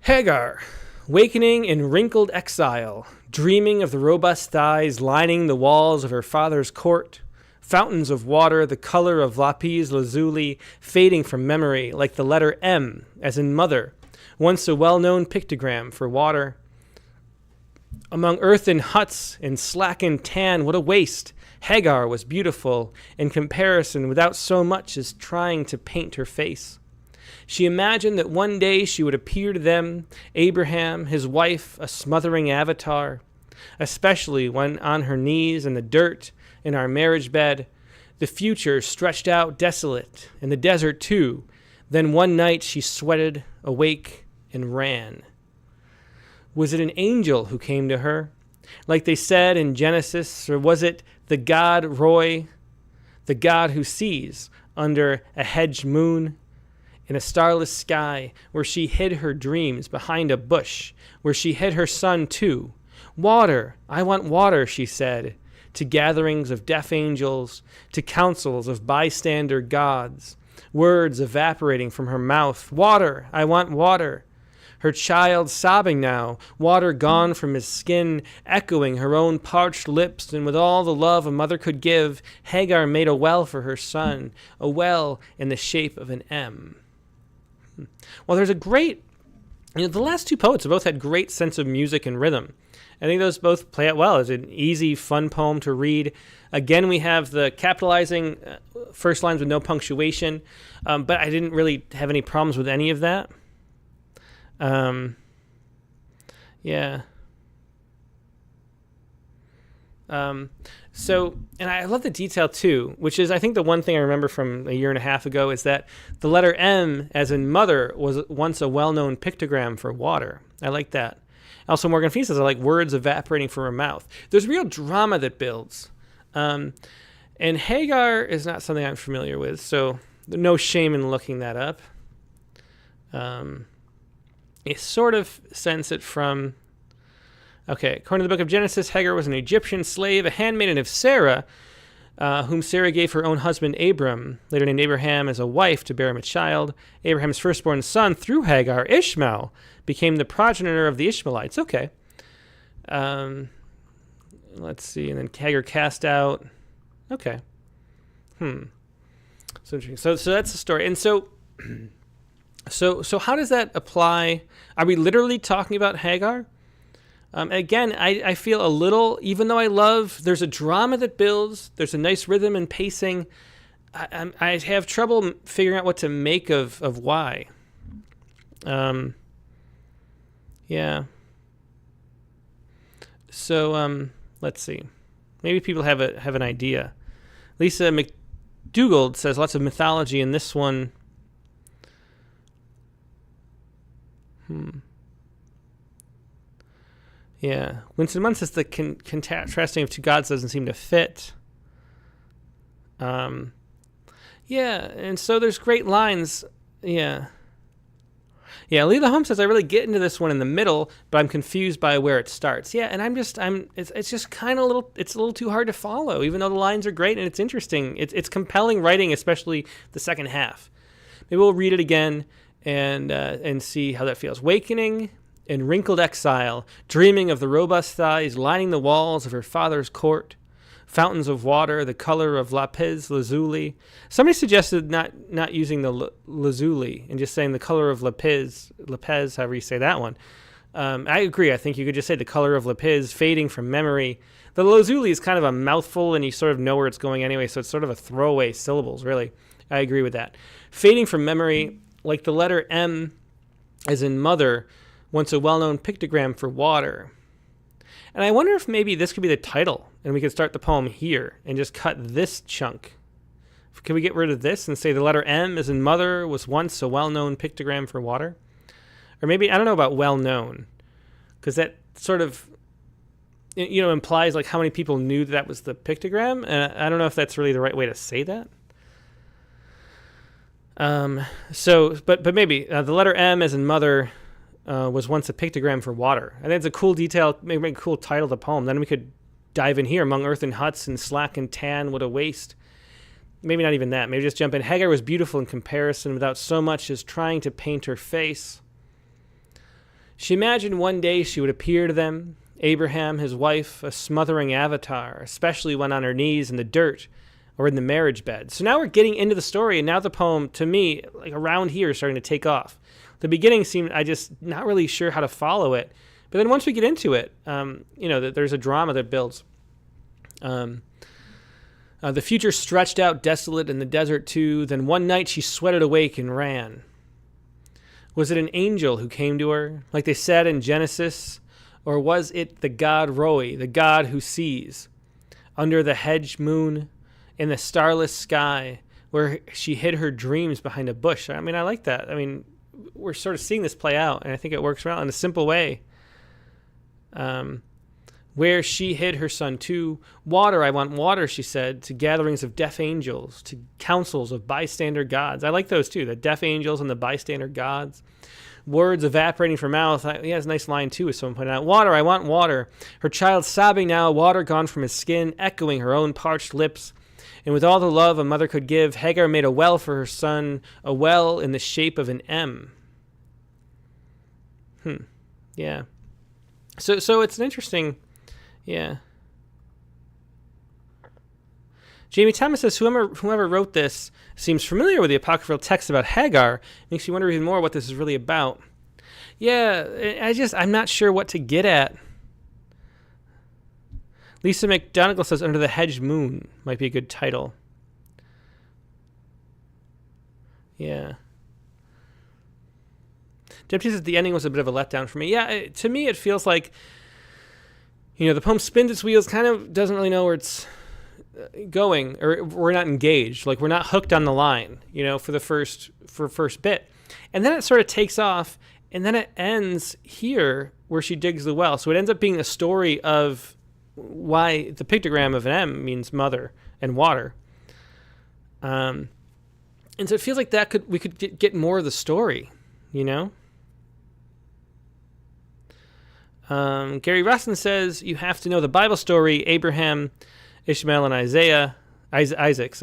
A: Hagar, wakening in wrinkled exile, dreaming of the robust thighs lining the walls of her father's court, fountains of water the color of lapis lazuli fading from memory like the letter M, as in mother, once a well-known pictogram for water. Among earthen huts and slackened tan, what a waste! Hagar was beautiful in comparison without so much as trying to paint her face. She imagined that one day she would appear to them, Abraham, his wife, a smothering avatar, especially when on her knees in the dirt in our marriage bed, the future stretched out desolate, in the desert too. Then one night she sweated, awake, and ran. Was it an angel who came to her, like they said in Genesis, or was it the God Roy, the God who sees under a hedged moon, in a starless sky, where she hid her dreams behind a bush, where she hid her son too? Water, I want water, she said, to gatherings of deaf angels, to councils of bystander gods, words evaporating from her mouth. Water, I want water. her child sobbing now, water gone from his skin, echoing her own parched lips, and with all the love a mother could give, Hagar made a well for her son, a well in the shape of an M. Well, there's a great, the last two poets have both had great sense of music and rhythm. I think those both play it well. It's an easy, fun poem to read. Again, we have the capitalizing first lines with no punctuation, but I didn't really have any problems with any of that. Yeah. So, and I love the detail too, which is, I think the one thing I remember from a year and a half ago is that the letter M, as in mother, was once a well-known pictogram for water. I like that. Also, Morgan Fee says, I like words evaporating from her mouth. There's real drama that builds. And Hagar is not something I'm familiar with, so no shame in looking that up. I sort of sense it from... Okay, according to the book of Genesis, Hagar was an Egyptian slave, a handmaiden of Sarah, whom Sarah gave her own husband Abram, later named Abraham, as a wife to bear him a child. Abraham's firstborn son, through Hagar, Ishmael, became the progenitor of the Ishmaelites. Okay. Let's see. And then Hagar cast out. Okay. So interesting. So that's the story. And so how does that apply? Are we literally talking about Hagar? Again, I feel a little, even though I love, there's a drama that builds, there's a nice rhythm and pacing, I have trouble figuring out what to make of why. Yeah. So, let's see. Maybe people have an idea. Lisa McDougald says lots of mythology in this one. Yeah. Winston Munn says the contrasting of two gods doesn't seem to fit. Yeah, and so there's great lines. Yeah. Yeah, Leela Holmes says, I really get into this one in the middle, but I'm confused by where it starts. Yeah, and it's just kind of it's a little too hard to follow, even though the lines are great and it's interesting. It's compelling writing, especially the second half. Maybe we'll read it again and see how that feels. Wakening in wrinkled exile, dreaming of the robust thighs lining the walls of her father's court, fountains of water, the color of lapis lazuli. Somebody suggested not using the lazuli and just saying the color of lapis, however you say that one. I agree. I think you could just say the color of lapis, fading from memory. The lazuli is kind of a mouthful, and you sort of know where it's going anyway, so it's sort of a throwaway syllables, really. I agree with that. Fading from memory, like the letter M, as in mother, once a well-known pictogram for water. And I wonder if maybe this could be the title, and we could start the poem here and just cut this chunk. Can we get rid of this and say the letter M as in mother was once a well-known pictogram for water? Or maybe, I don't know about well-known, because that sort of, implies like how many people knew that was the pictogram, and I don't know if that's really the right way to say that. But maybe the letter M as in mother was once a pictogram for water. I think it's a cool detail, maybe a cool title of the poem. Then we could dive in here. Among earthen huts and slack and tan, what a waste. Maybe not even that. Maybe just jump in. Hagar was beautiful in comparison without so much as trying to paint her face. She imagined one day she would appear to them, Abraham, his wife, a smothering avatar, especially when on her knees in the dirt or in the marriage bed. So now we're getting into the story, and now the poem, to me, like around here, is starting to take off. The beginning seemed, I just not really sure how to follow it. But then once we get into it, there's a drama that builds. The future stretched out desolate in the desert too. Then one night she sweated awake and ran. Was it an angel who came to her, like they said in Genesis? Or was it the god Roi, the god who sees? Under the hedge moon, in the starless sky, where she hid her dreams behind a bush. I mean, I like that. I mean, we're sort of seeing this play out, and I think it works well in a simple way. Where she hid her son too. Water, I want water, she said, to gatherings of deaf angels, to councils of bystander gods. I like those too, the deaf angels and the bystander gods. Words evaporating from mouth. It's a nice line too, as someone pointed out. Water, I want water. Her child sobbing now, water gone from his skin, echoing her own parched lips. And with all the love a mother could give, Hagar made a well for her son, a well in the shape of an M. Yeah. So it's an interesting, yeah. Jamie Thomas says, whoever wrote this seems familiar with the apocryphal text about Hagar. Makes you wonder even more what this is really about. Yeah, I'm not sure what to get at. Lisa McDonegal says, Under the Hedged Moon might be a good title. Yeah. Deputy says the ending was a bit of a letdown for me. Yeah, to me it feels like, the poem spins its wheels, kind of doesn't really know where it's going, or we're not engaged. Like, we're not hooked on the line, for first bit. And then it sort of takes off, and then it ends here where she digs the well. So it ends up being a story of why the pictogram of an M means mother and water. And so it feels like we could get more of the story, Gary Rustin says, you have to know the Bible story, Abraham, Ishmael, and Isaac.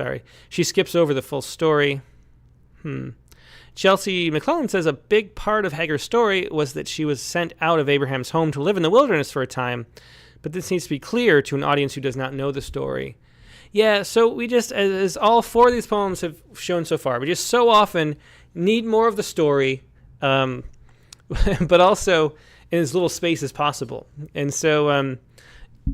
A: She skips over the full story. Chelsea McClellan says a big part of Hagar's story was that she was sent out of Abraham's home to live in the wilderness for a time, but this needs to be clear to an audience who does not know the story. Yeah, so we just, as all four of these poems have shown so far, we just so often need more of the story, but also in as little space as possible. And so,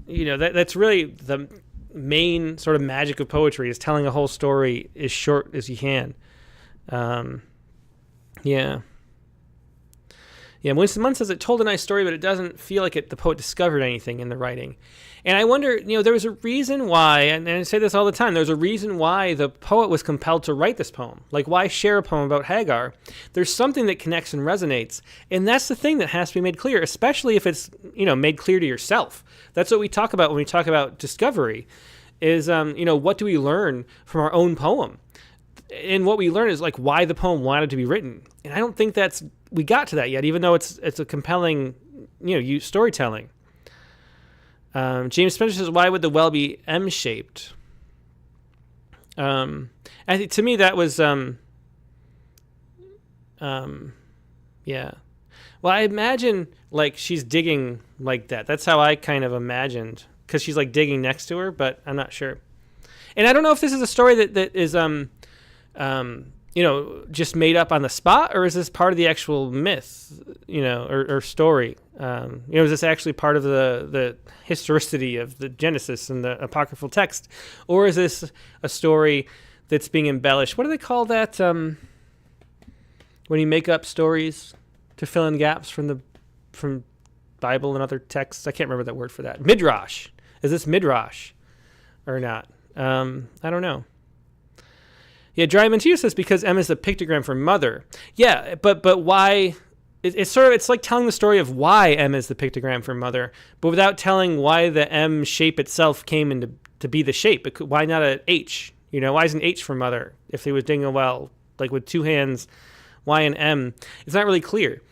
A: that's really the main sort of magic of poetry, is telling a whole story as short as you can. Yeah. Winston Munn says it told a nice story, but it doesn't feel like the poet discovered anything in the writing. And I wonder, there was a reason why, and I say this all the time, there's a reason why the poet was compelled to write this poem. Like, why share a poem about Hagar? There's something that connects and resonates, and that's the thing that has to be made clear, especially if it's, made clear to yourself. That's what we talk about when we talk about discovery, is, what do we learn from our own poem? And what we learn is, like, why the poem wanted to be written. And I don't think we got to that yet, even though it's a compelling, storytelling. James Spencer says, why would the well be M-shaped? I think, to me, that was, yeah. Well, I imagine, like, she's digging like that. That's how I kind of imagined, because she's, like, digging next to her, but I'm not sure. And I don't know if this is a story that is, just made up on the spot, or is this part of the actual myth, or story? Is this actually part of the historicity of the Genesis and the apocryphal text, or is this a story that's being embellished? What do they call that? When you make up stories to fill in gaps from Bible and other texts, I can't remember that word for that. Midrash. Is this midrash or not? I don't know. Yeah, Dry Mantilla says because M is the pictogram for mother. Yeah, but why? It's like telling the story of why M is the pictogram for mother, but without telling why the M shape itself came to be the shape. Why not an H? Why is an H for mother if they was digging a well, like with two hands? Why an M? It's not really clear.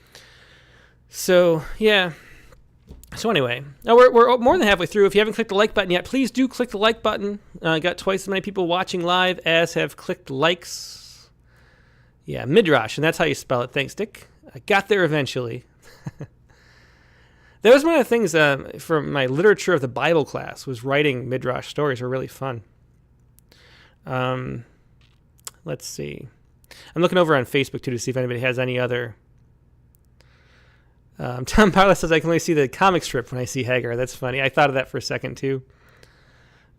A: So yeah. So anyway, now we're more than halfway through. If you haven't clicked the like button yet, please do click the like button. Got twice as many people watching live as have clicked likes. Yeah, Midrash, and that's how you spell it. Thanks, Dick. I got there eventually. That was one of the things from my literature of the Bible class, was writing Midrash stories. Were really fun. Let's see. I'm looking over on Facebook too to see if anybody has any other. Tom Parla says, I can only see the comic strip when I see Hagar. That's funny. I thought of that for a second, too.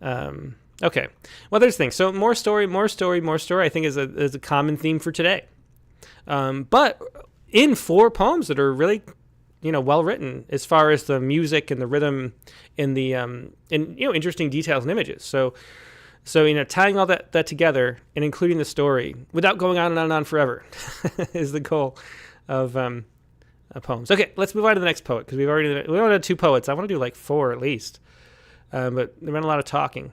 A: Okay. Well, there's things. So more story, I think is a common theme for today. But in four poems that are really, well written as far as the music and the rhythm and the, interesting details and images. So tying all that together and including the story without going on and on and on forever is the goal of, poems. Okay, let's move on to the next poet, because we only had two poets. I want to do like four at least, but there's been a lot of talking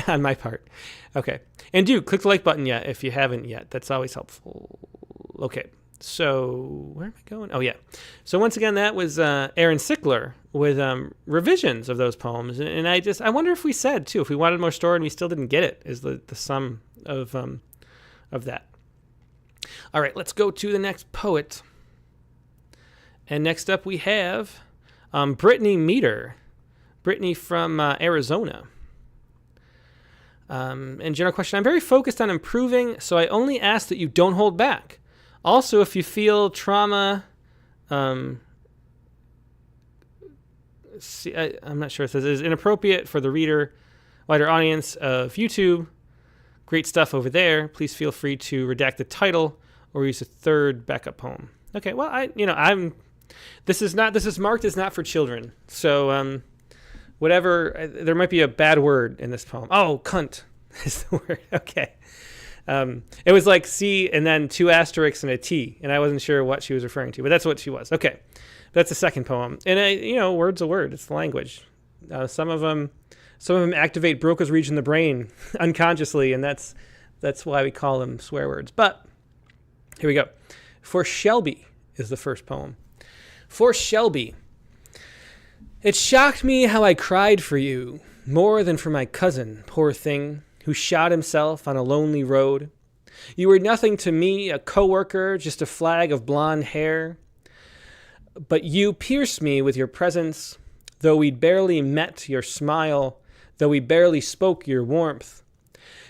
A: on my part. Okay, and do click the like button if you haven't yet. That's always helpful. Okay, so where am I going? Oh yeah, so once again that was Aaron Sickler with revisions of those poems, and I wonder if we said too, if we wanted more story and we still didn't get it, is the sum of that. All right, let's go to the next poet. And next up we have Brittany Meter. Brittany from Arizona. And general question, I'm very focused on improving, so I only ask that you don't hold back. Also, if you feel trauma, I'm not sure if this is inappropriate for the wider audience of YouTube, great stuff over there. Please feel free to redact the title or use a third backup poem. Okay, well, this is marked as not for children. So, whatever, there might be a bad word in this poem. Oh, cunt is the word. Okay. It was like C and then 2 asterisks and a T, and I wasn't sure what she was referring to, but that's what she was. Okay. That's the second poem. And, word's a word. It's the language. Some of them activate Broca's region in the brain unconsciously, and that's why we call them swear words. But here we go. For Shelby is the first poem. For Shelby. It shocked me how I cried for you, more than for my cousin, poor thing, who shot himself on a lonely road. You were nothing to me, a coworker, just a flag of blonde hair. But you pierced me with your presence, though we'd barely met your smile, though we barely spoke your warmth.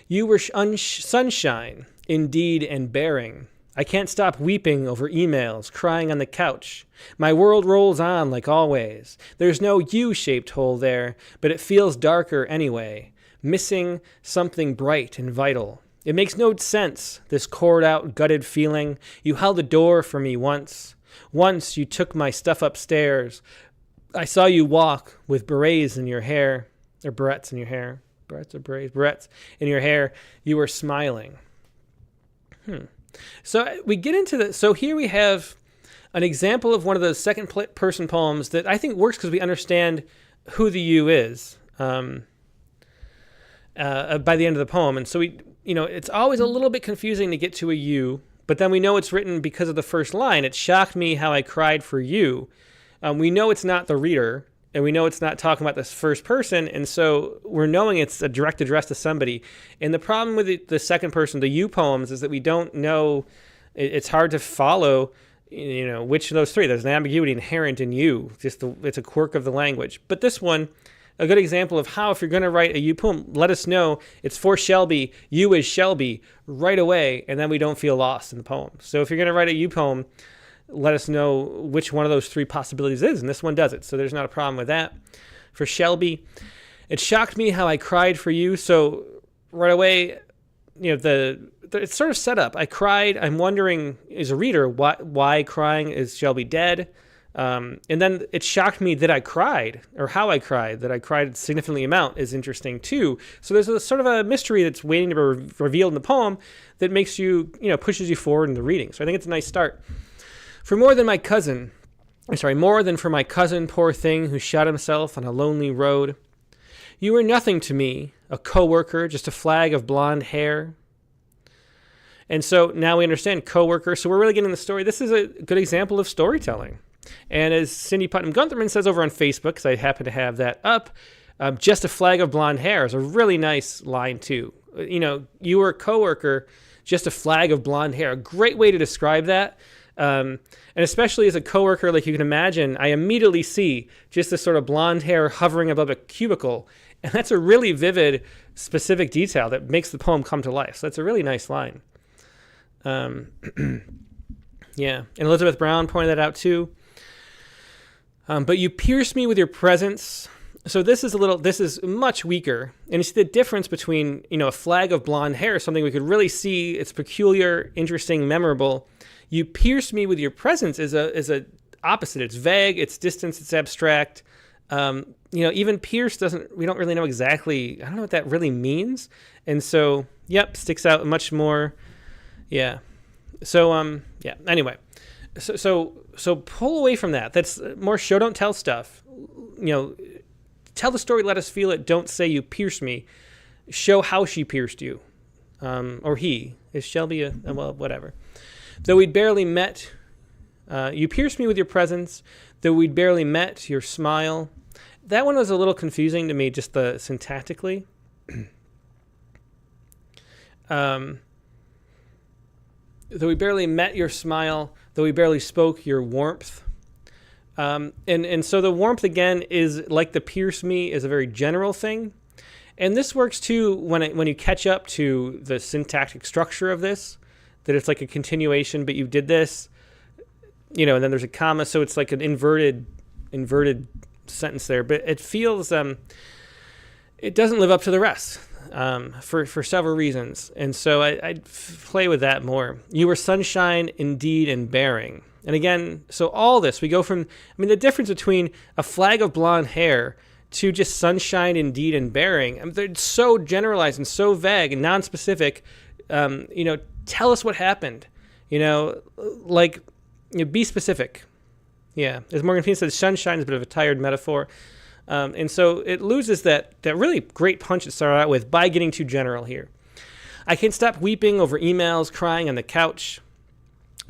A: You were sunshine, in deed and bearing. I can't stop weeping over emails, crying on the couch. My world rolls on like always. There's no U-shaped hole there, but it feels darker anyway, missing something bright and vital. It makes no sense, this cored-out, gutted feeling. You held the door for me once. Once you took my stuff upstairs. I saw you walk with berets in your hair, or barrettes in your hair. Barrettes or berets? Barrettes in your hair. You were smiling. So we get into the. So here we have an example of one of those second-person poems that I think works because we understand who the you is by the end of the poem. And so it's always a little bit confusing to get to a you, but then we know it's written because of the first line. It shocked me how I cried for you. We know it's not the reader, and we know it's not talking about this first person, and so we're knowing it's a direct address to somebody. And the problem with the second person, the you poems, is that we don't know. It's hard to follow, which of those three. There's an ambiguity inherent in you. It's a quirk of the language. But this one, a good example of how, if you're going to write a you poem, let us know it's for Shelby. You is Shelby right away, and then we don't feel lost in the poem. So if you're going to write a you poem, let us know which one of those three possibilities is, and this one does it. So there's not a problem with that. For Shelby, it shocked me how I cried for you. So right away, it's sort of set up. I cried. I'm wondering, as a reader, why crying? Is Shelby dead? And then it shocked me that I cried, or how I cried. That I cried a significantly amount is interesting too. So there's a sort of a mystery that's waiting to be revealed in the poem that makes you, pushes you forward in the reading. So I think it's a nice start. More than for my cousin, poor thing, who shot himself on a lonely road. You were nothing to me, a coworker, just a flag of blonde hair. And so now we understand coworker. So we're really getting the story. This is a good example of storytelling. And as Cindy Putnam Guntherman says over on Facebook, because I happen to have that up, just a flag of blonde hair is a really nice line too. You were a coworker, just a flag of blonde hair. A great way to describe that. And especially as a coworker, like you can imagine, I immediately see just this sort of blonde hair hovering above a cubicle. And that's a really vivid, specific detail that makes the poem come to life. So that's a really nice line. Yeah. And Elizabeth Brown pointed that out too. But you pierce me with your presence. So this is much weaker. And you see the difference between, a flag of blonde hair, something we could really see. It's peculiar, interesting, memorable. You pierce me with your presence is a opposite. It's vague, it's distant, it's abstract. Even pierce we don't really know exactly, I don't know what that really means. And so, sticks out much more. Yeah. So, anyway. So pull away from that. That's more show, don't tell stuff. Tell the story, let us feel it. Don't say you pierced me. Show how she pierced you. Or he. Is Shelby well, whatever. Though we'd barely met, you pierced me with your presence. Though we'd barely met, your smile. That one was a little confusing to me, just syntactically. Though we barely met, your smile. Though we barely spoke, your warmth. And so the warmth, again, is like the pierce me is a very general thing. And this works too when you catch up to the syntactic structure of this, that it's like a continuation, but you did this, and then there's a comma, so it's like an inverted sentence there. But it feels it doesn't live up to the rest for several reasons. And so I'd play with that more. You were sunshine indeed and bearing. And again, so all this, we go from, the difference between a flag of blonde hair to just sunshine indeed and bearing. They're so generalized and so vague and non-specific. Tell us what happened. Be specific. Yeah, as Morgan Freeman said, sunshine is a bit of a tired metaphor. And so it loses that really great punch it started out with by getting too general here. I can't stop weeping over emails, crying on the couch.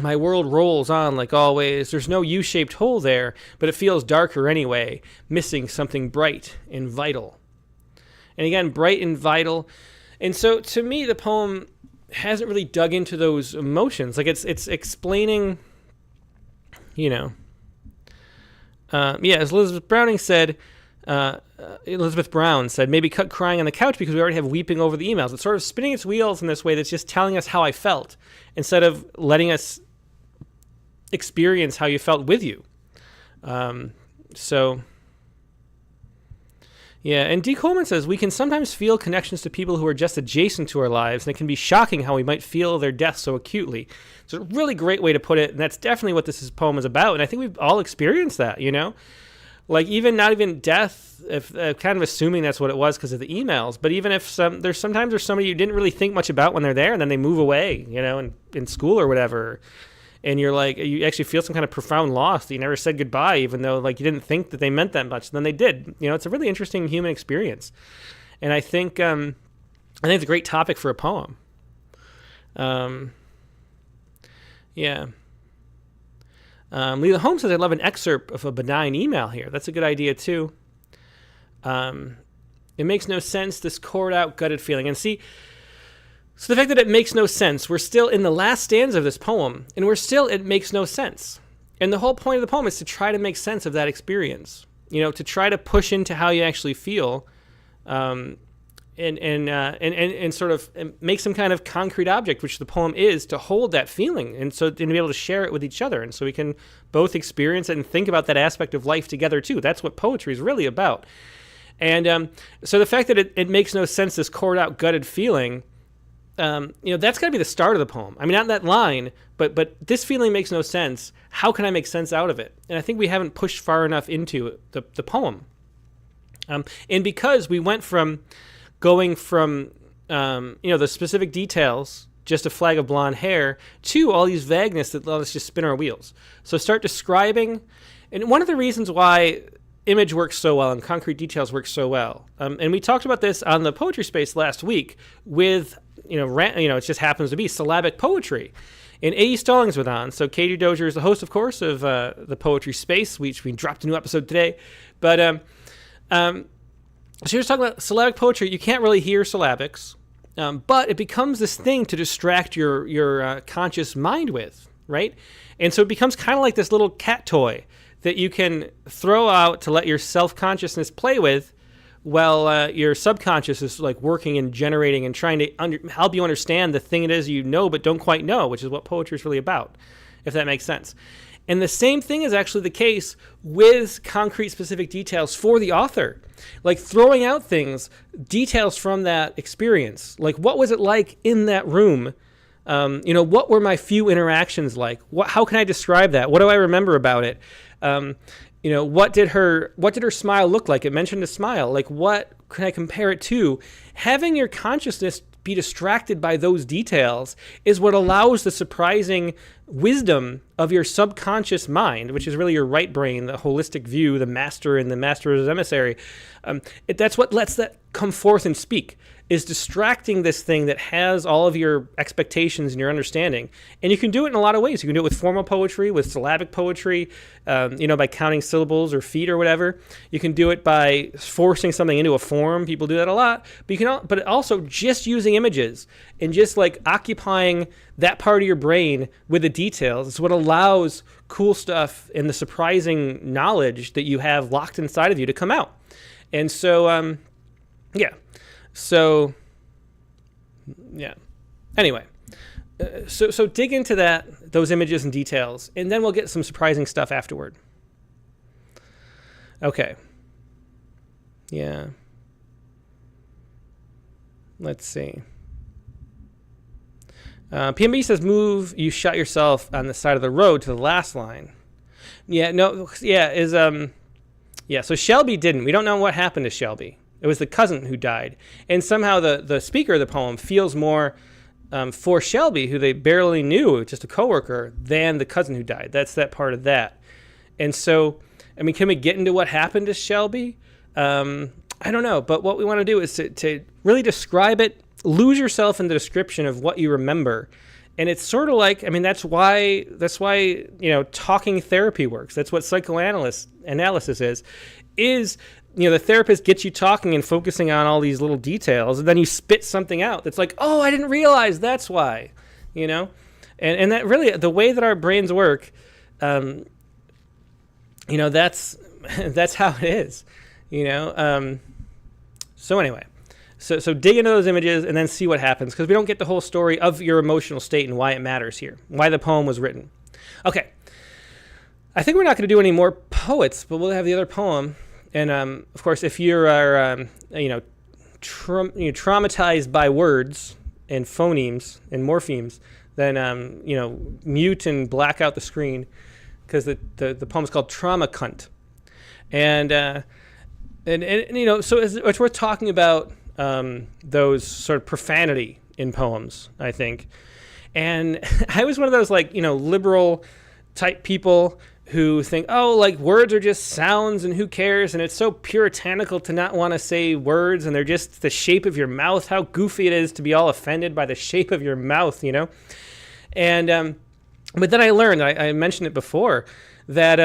A: My world rolls on like always. There's no U-shaped hole there, but it feels darker anyway, missing something bright and vital. And again, bright and vital. And so to me, the poem hasn't really dug into those emotions. Like it's explaining, as Elizabeth Brown said, maybe cut crying on the couch because we already have weeping over the emails. It's sort of spinning its wheels in this way that's just telling us how I felt instead of letting us experience how you felt with you. And D. Coleman says, we can sometimes feel connections to people who are just adjacent to our lives, and it can be shocking how we might feel their death so acutely. It's a really great way to put it, and that's definitely what this poem is about, and I think we've all experienced that, Like not even death, if kind of assuming that's what it was because of the emails, but even if there's somebody you didn't really think much about when they're there, and then they move away, in school or whatever, and you're like, you actually feel some kind of profound loss that you never said goodbye, even though you didn't think that they meant that much. And then they did. It's a really interesting human experience, and I think it's a great topic for a poem. Leila Holmes says, I love an excerpt of a benign email here. That's a good idea too. It makes no sense, this cored out, gutted feeling. And see, so the fact that it makes no sense, we're still in the last stanza of this poem, and it makes no sense. And the whole point of the poem is to try to make sense of that experience, to try to push into how you actually feel, and sort of make some kind of concrete object, which the poem is, to hold that feeling, and to be able to share it with each other, and so we can both experience it and think about that aspect of life together too. That's what poetry is really about. And so the fact that it makes no sense, this cored out, gutted feeling, that's got to be the start of the poem. Not that line, but this feeling makes no sense. How can I make sense out of it? And I think we haven't pushed far enough into the poem. And because we went from going from, the specific details, just a flag of blonde hair, to all these vagueness that let us just spin our wheels. So start describing. And one of the reasons why image works so well and concrete details work so well, and we talked about this on the Poetry Space last week with, it just happens to be syllabic poetry. And A.E. Stallings was on. So Katie Dozier is the host, of course, of the Poetry Space, which we dropped a new episode today. But she was talking about syllabic poetry. You can't really hear syllabics, but it becomes this thing to distract your conscious mind with, right? And so it becomes kind of like this little cat toy that you can throw out to let your self-consciousness play with, while your subconscious is working and generating and trying to help you understand the thing it is you know but don't quite know, which is what poetry is really about, if that makes sense. And the same thing is actually the case with concrete specific details for the author, throwing out things, details from that experience. What was it like in that room? What were my few interactions like? How can I describe that? What do I remember about it? What did her smile look like? It mentioned a smile. What can I compare it to? Having your consciousness be distracted by those details is what allows the surprising wisdom of your subconscious mind, which is really your right brain, the holistic view, the master and the master's emissary. That's what lets that come forth and speak, is distracting this thing that has all of your expectations and your understanding. And you can do it in a lot of ways. You can do it with formal poetry, with syllabic poetry, by counting syllables or feet or whatever. You can do it by forcing something into a form. People do that a lot. But also just using images and just occupying that part of your brain with the details. It's what allows cool stuff and the surprising knowledge that you have locked inside of you to come out. And so, yeah. So, yeah. Anyway, so dig into those images and details, and then we'll get some surprising stuff afterward. Okay. Yeah. Let's see. PMB says, move, you shot yourself on the side of the road to the last line. Yeah, no, yeah, yeah, so Shelby didn't. We don't know what happened to Shelby. It was the cousin who died. And somehow the speaker of the poem feels more for Shelby, who they barely knew, just a coworker, than the cousin who died. That's that part of that. And so, I mean, can we get into what happened to Shelby? I don't know, but what we want to do is to really describe it, lose yourself in the description of what you remember. And it's sort of like, I mean, that's why, talking therapy works. That's what psychoanalysis is, the therapist gets you talking and focusing on all these little details, and then you spit something out that's like, oh, I didn't realize that's why, and that really, the way that our brains work, that's how it is, so anyway. So dig into those images and then see what happens, because we don't get the whole story of your emotional state and why it matters here, why the poem was written. Okay. I think we're not going to do any more poets, but we'll have the other poem. And, of course, if you are, traumatized by words and phonemes and morphemes, then, mute and black out the screen, because the poem is called Trauma Cunt. And so it's worth talking about those sort of profanity in poems, I think. And I was one of those liberal type people who think, oh, words are just sounds and who cares? And it's so puritanical to not want to say words, and they're just the shape of your mouth. How goofy it is to be all offended by the shape of your mouth, And, but then I learned, I mentioned it before, that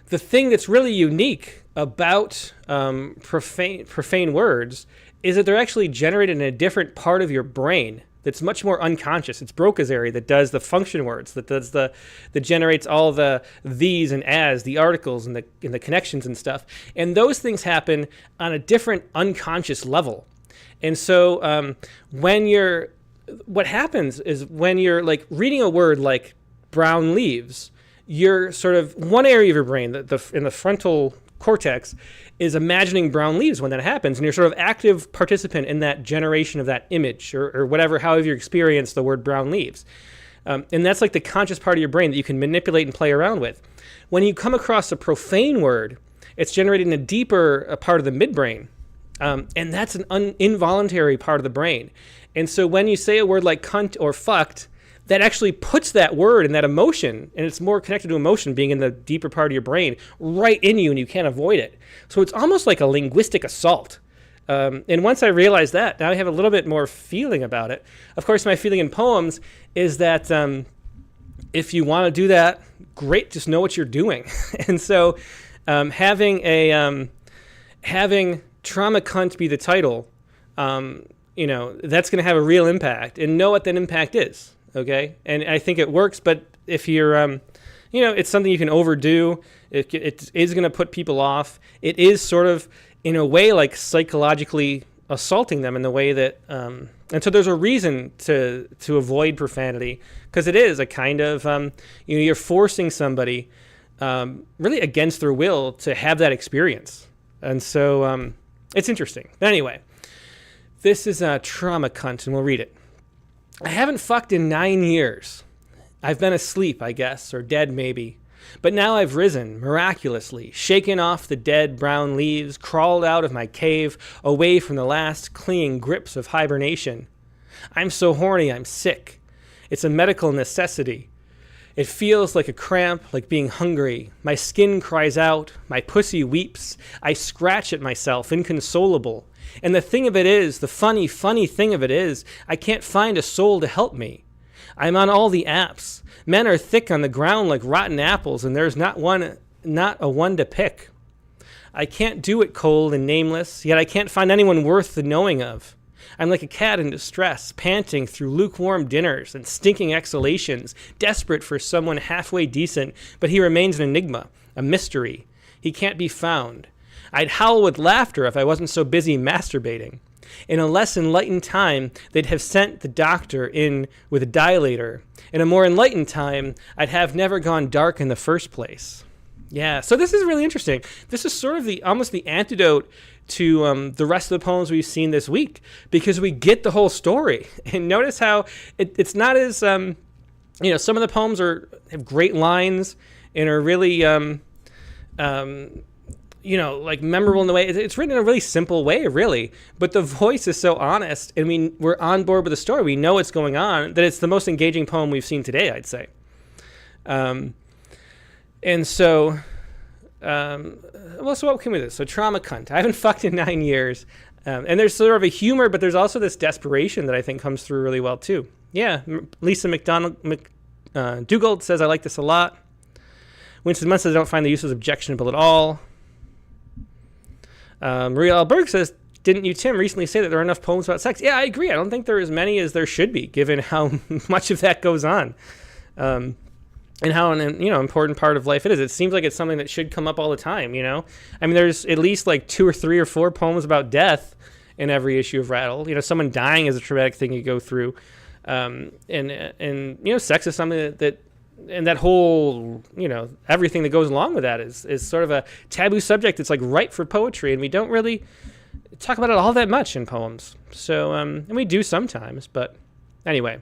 A: the thing that's really unique about profane words is that they're actually generated in a different part of your brain that's much more unconscious. It's Broca's area that does the function words, that generates all the these and as, the articles and the connections and stuff. And those things happen on a different unconscious level. And so what happens is when you're reading a word like brown leaves, you're sort of one area of your brain, in the frontal cortex, is imagining brown leaves when that happens, and you're sort of active participant in that generation of that image, or whatever, however you experience the word brown leaves. And that's the conscious part of your brain that you can manipulate and play around with. When you come across a profane word, it's generated in a deeper part of the midbrain, and that's an involuntary part of the brain. And so when you say a word like cunt or fucked, that actually puts that word and that emotion, and it's more connected to emotion being in the deeper part of your brain, right in you, and you can't avoid it. So it's almost like a linguistic assault. And once I realized that, now I have a little bit more feeling about it. Of course, my feeling in poems is that if you want to do that, great, just know what you're doing. And so having Trauma Cunt be the title, that's going to have a real impact, and know what that impact is. Okay, and I think it works, but if you're, it's something you can overdo. It is going to put people off. It is sort of, in a way, psychologically assaulting them in the way that, and so there's a reason to avoid profanity, because it is a kind of, you're forcing somebody, really against their will, to have that experience, and so it's interesting. But anyway, this is Trauma Cunt, and we'll read it. I haven't fucked in 9 years. I've been asleep, I guess, or dead maybe. But now I've risen, miraculously, shaken off the dead brown leaves, crawled out of my cave, away from the last clinging grips of hibernation. I'm so horny I'm sick. It's a medical necessity. It feels like a cramp, like being hungry. My skin cries out, my pussy weeps. I scratch at myself, inconsolable. And the thing of it is, the funny thing of it is, I can't find a soul to help me. I'm on all the apps. Men are thick on the ground like rotten apples, and there's not a one to pick. I can't do it cold and nameless, yet I can't find anyone worth the knowing of. I'm like a cat in distress, panting through lukewarm dinners and stinking exhalations, desperate for someone halfway decent, but he remains an enigma, a mystery. He can't be found. I'd howl with laughter if I wasn't so busy masturbating. In a less enlightened time, they'd have sent the doctor in with a dilator. In a more enlightened time, I'd have never gone dark in the first place. Yeah, so this is really interesting. This is sort of almost the antidote to the rest of the poems we've seen this week, because we get the whole story. And notice how it's not as, some of the poems have great lines and are really, like memorable in the way it's written in a really simple way, really. But the voice is so honest, and we're on board with the story. We know what's going on. That it's the most engaging poem we've seen today, I'd say. And so, so what came with this? So trauma cunt. I haven't fucked in 9 years, and there's sort of a humor, but there's also this desperation that I think comes through really well too. Yeah, Lisa Dugald says I like this a lot. Winston Munn says I don't find the uses objectionable at all. Maria Alberg says, didn't you, Tim, recently say that there are enough poems about sex? Yeah, I agree. I don't think there are as many as there should be, given how much of that goes on, and how an important part of life it is. It seems like it's something that should come up all the time. I mean, there's at least like 2 or 3 or 4 poems about death in every issue of Rattle. Someone dying is a traumatic thing you go through, and sex is something that and that whole, everything that goes along with that is sort of a taboo subject. It's like ripe for poetry, and we don't really talk about it all that much in poems. So, and we do sometimes, but anyway.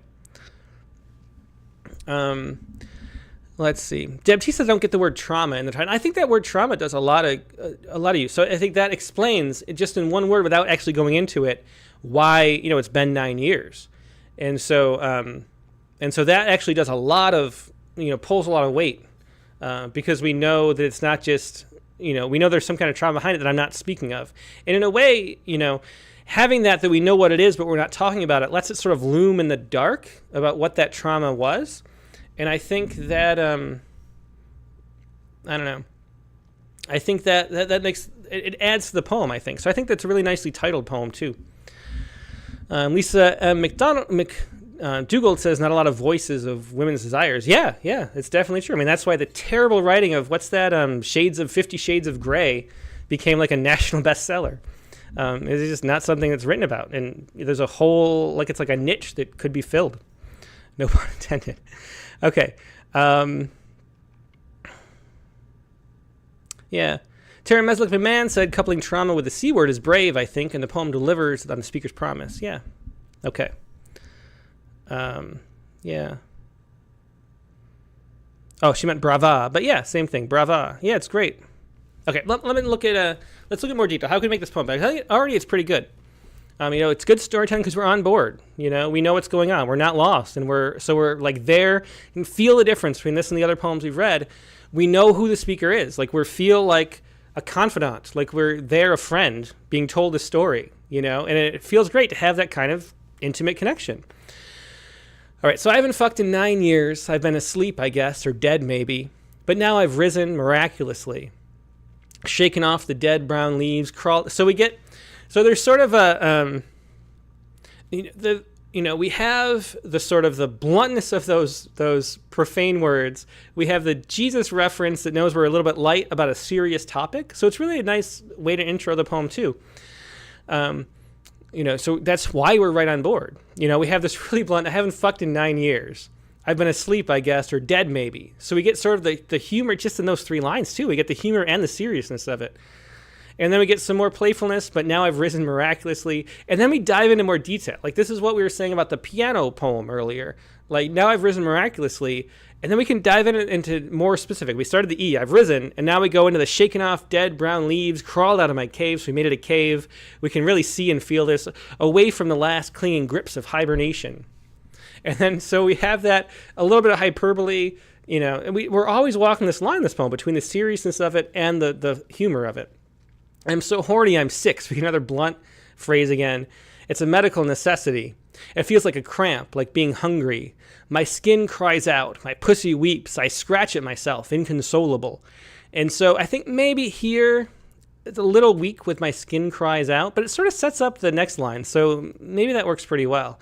A: Let's see. Deb T says, "Don't get the word trauma in the title." I think that word trauma does a lot of use. So I think that explains, just in one word, without actually going into it, why it's been 9 years, and so that actually does a lot of pulls a lot of weight, because we know that it's not just we know there's some kind of trauma behind it that I'm not speaking of, and in a way having that we know what it is but we're not talking about it lets it sort of loom in the dark about what that trauma was. And I think that, I don't know. I think that makes, it adds to the poem, I think. So I think that's a really nicely titled poem, too. Lisa Dugald says, not a lot of voices of women's desires. Yeah, it's definitely true. I mean, that's why the terrible writing of, what's that, 50 Shades of Grey became like a national bestseller. It's just not something that's written about. And there's a whole, it's like a niche that could be filled. No pun intended. Okay. Yeah. Tara Meslick McMahon said, coupling trauma with the C word is brave, I think, and the poem delivers on the speaker's promise. Yeah. Okay. Yeah. Oh, she meant brava. But yeah, same thing. Brava. Yeah, it's great. Okay, let me look at, let's look at more detail. How can we make this poem better? I think already it's pretty good. It's good storytelling because we're on board. We know what's going on. We're not lost, and we're like there and feel the difference between this and the other poems we've read. We know who the speaker is. Like we feel like a confidant, like we're there, a friend being told a story. And it feels great to have that kind of intimate connection. All right, so I haven't fucked in 9 years. I've been asleep, I guess, or dead maybe, but now I've risen miraculously, shaken off the dead brown leaves, crawled. So there's sort of a, we have the sort of the bluntness of those profane words. We have the Jesus reference that knows we're a little bit light about a serious topic. So it's really a nice way to intro the poem too. So that's why we're right on board. We have this really blunt, I haven't fucked in 9 years. I've been asleep, I guess, or dead maybe. So we get sort of the humor just in those 3 lines too. We get the humor and the seriousness of it. And then we get some more playfulness, but now I've risen miraculously. And then we dive into more detail. Like this is what we were saying about the piano poem earlier. Like now I've risen miraculously. And then we can dive into more specific. We started the E, I've risen. And now we go into the shaken off dead brown leaves, crawled out of my cave. So we made it a cave. We can really see and feel this away from the last clinging grips of hibernation. And then so we have that, a little bit of hyperbole, and we're always walking this line in this poem between the seriousness of it and the humor of it. I'm so horny, I'm sick. Speaking another blunt phrase again. It's a medical necessity. It feels like a cramp, like being hungry. My skin cries out. My pussy weeps. I scratch at myself, inconsolable. And so I think maybe here it's a little weak with my skin cries out, but it sort of sets up the next line. So maybe that works pretty well.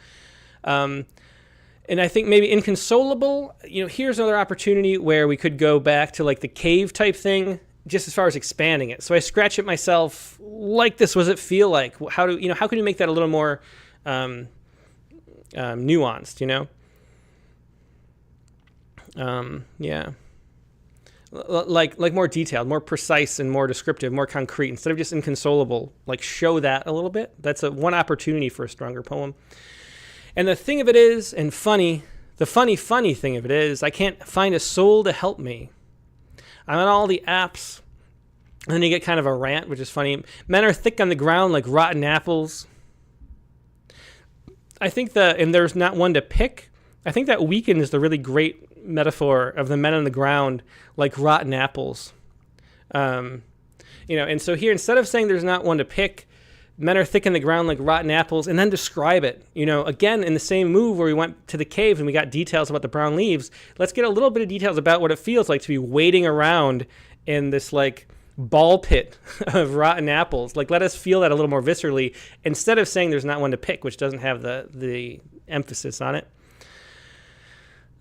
A: And I think maybe inconsolable, here's another opportunity where we could go back to like the cave type thing, just as far as expanding it. So I scratch it myself like this. Was it feel like? How can you make that a little more nuanced, yeah. Like more detailed, more precise, and more descriptive, more concrete, instead of just inconsolable. Like show that a little bit. That's one opportunity for a stronger poem. And the thing of it is, and the funny thing of it is, I can't find a soul to help me. I'm on all the apps, and then you get kind of a rant, which is funny. Men are thick on the ground like rotten apples. I think and there's not one to pick. I think that weakens the really great metaphor of the men on the ground like rotten apples. And so here, instead of saying there's not one to pick, men are thick in the ground like rotten apples, and then describe it, again, in the same move where we went to the cave and we got details about the brown leaves, let's get a little bit of details about what it feels like to be wading around in this like ball pit of rotten apples. Like, let us feel that a little more viscerally, instead of saying there's not one to pick, which doesn't have the emphasis on it.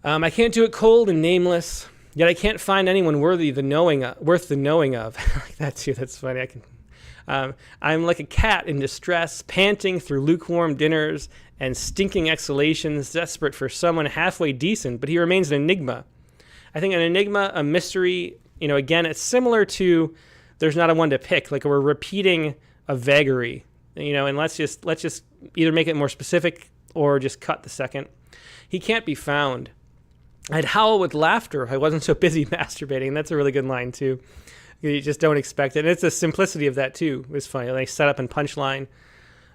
A: I can't do it cold and nameless, yet I can't find anyone worth the knowing of. I like that too. That's funny. I'm like a cat in distress, panting through lukewarm dinners and stinking exhalations, desperate for someone halfway decent, but he remains an enigma. I think an enigma, a mystery, again, it's similar to there's not a one to pick. Like we're repeating a vagary, and let's just either make it more specific or just cut the second. He can't be found. I'd howl with laughter if I wasn't so busy masturbating. That's a really good line, too. You just don't expect it. And it's the simplicity of that, too. It's funny. Like setup and punchline.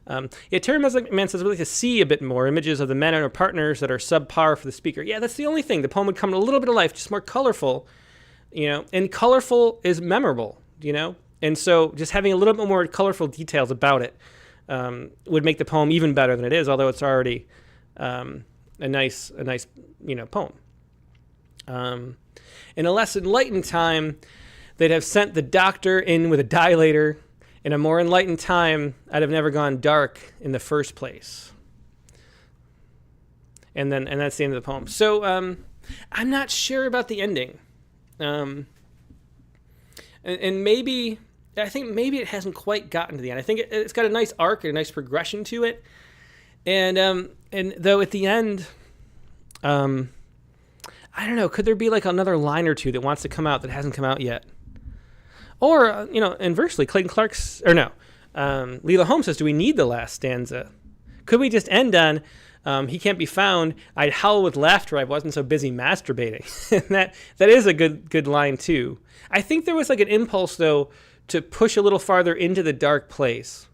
A: Terry Man says, we'd like to see a bit more images of the men and our partners that are subpar for the speaker. Yeah, that's the only thing. The poem would come to a little bit of life, just more colorful, and colorful is memorable, And so just having a little bit more colorful details about it would make the poem even better than it is, although it's already a nice poem. In a less enlightened time, they'd have sent the doctor in with a dilator. In a more enlightened time, I'd have never gone dark in the first place. And that's the end of the poem. So I'm not sure about the ending. And maybe, I think maybe it hasn't quite gotten to the end. I think it's got a nice arc and a nice progression to it. And though at the end, I don't know, could there be like another line or two that wants to come out that hasn't come out yet? Or, inversely, Clayton Clark's, Leela Holmes says, do we need the last stanza? Could we just end on, he can't be found, I'd howl with laughter, I wasn't so busy masturbating. And that is a good line, too. I think there was like an impulse, though, to push a little farther into the dark place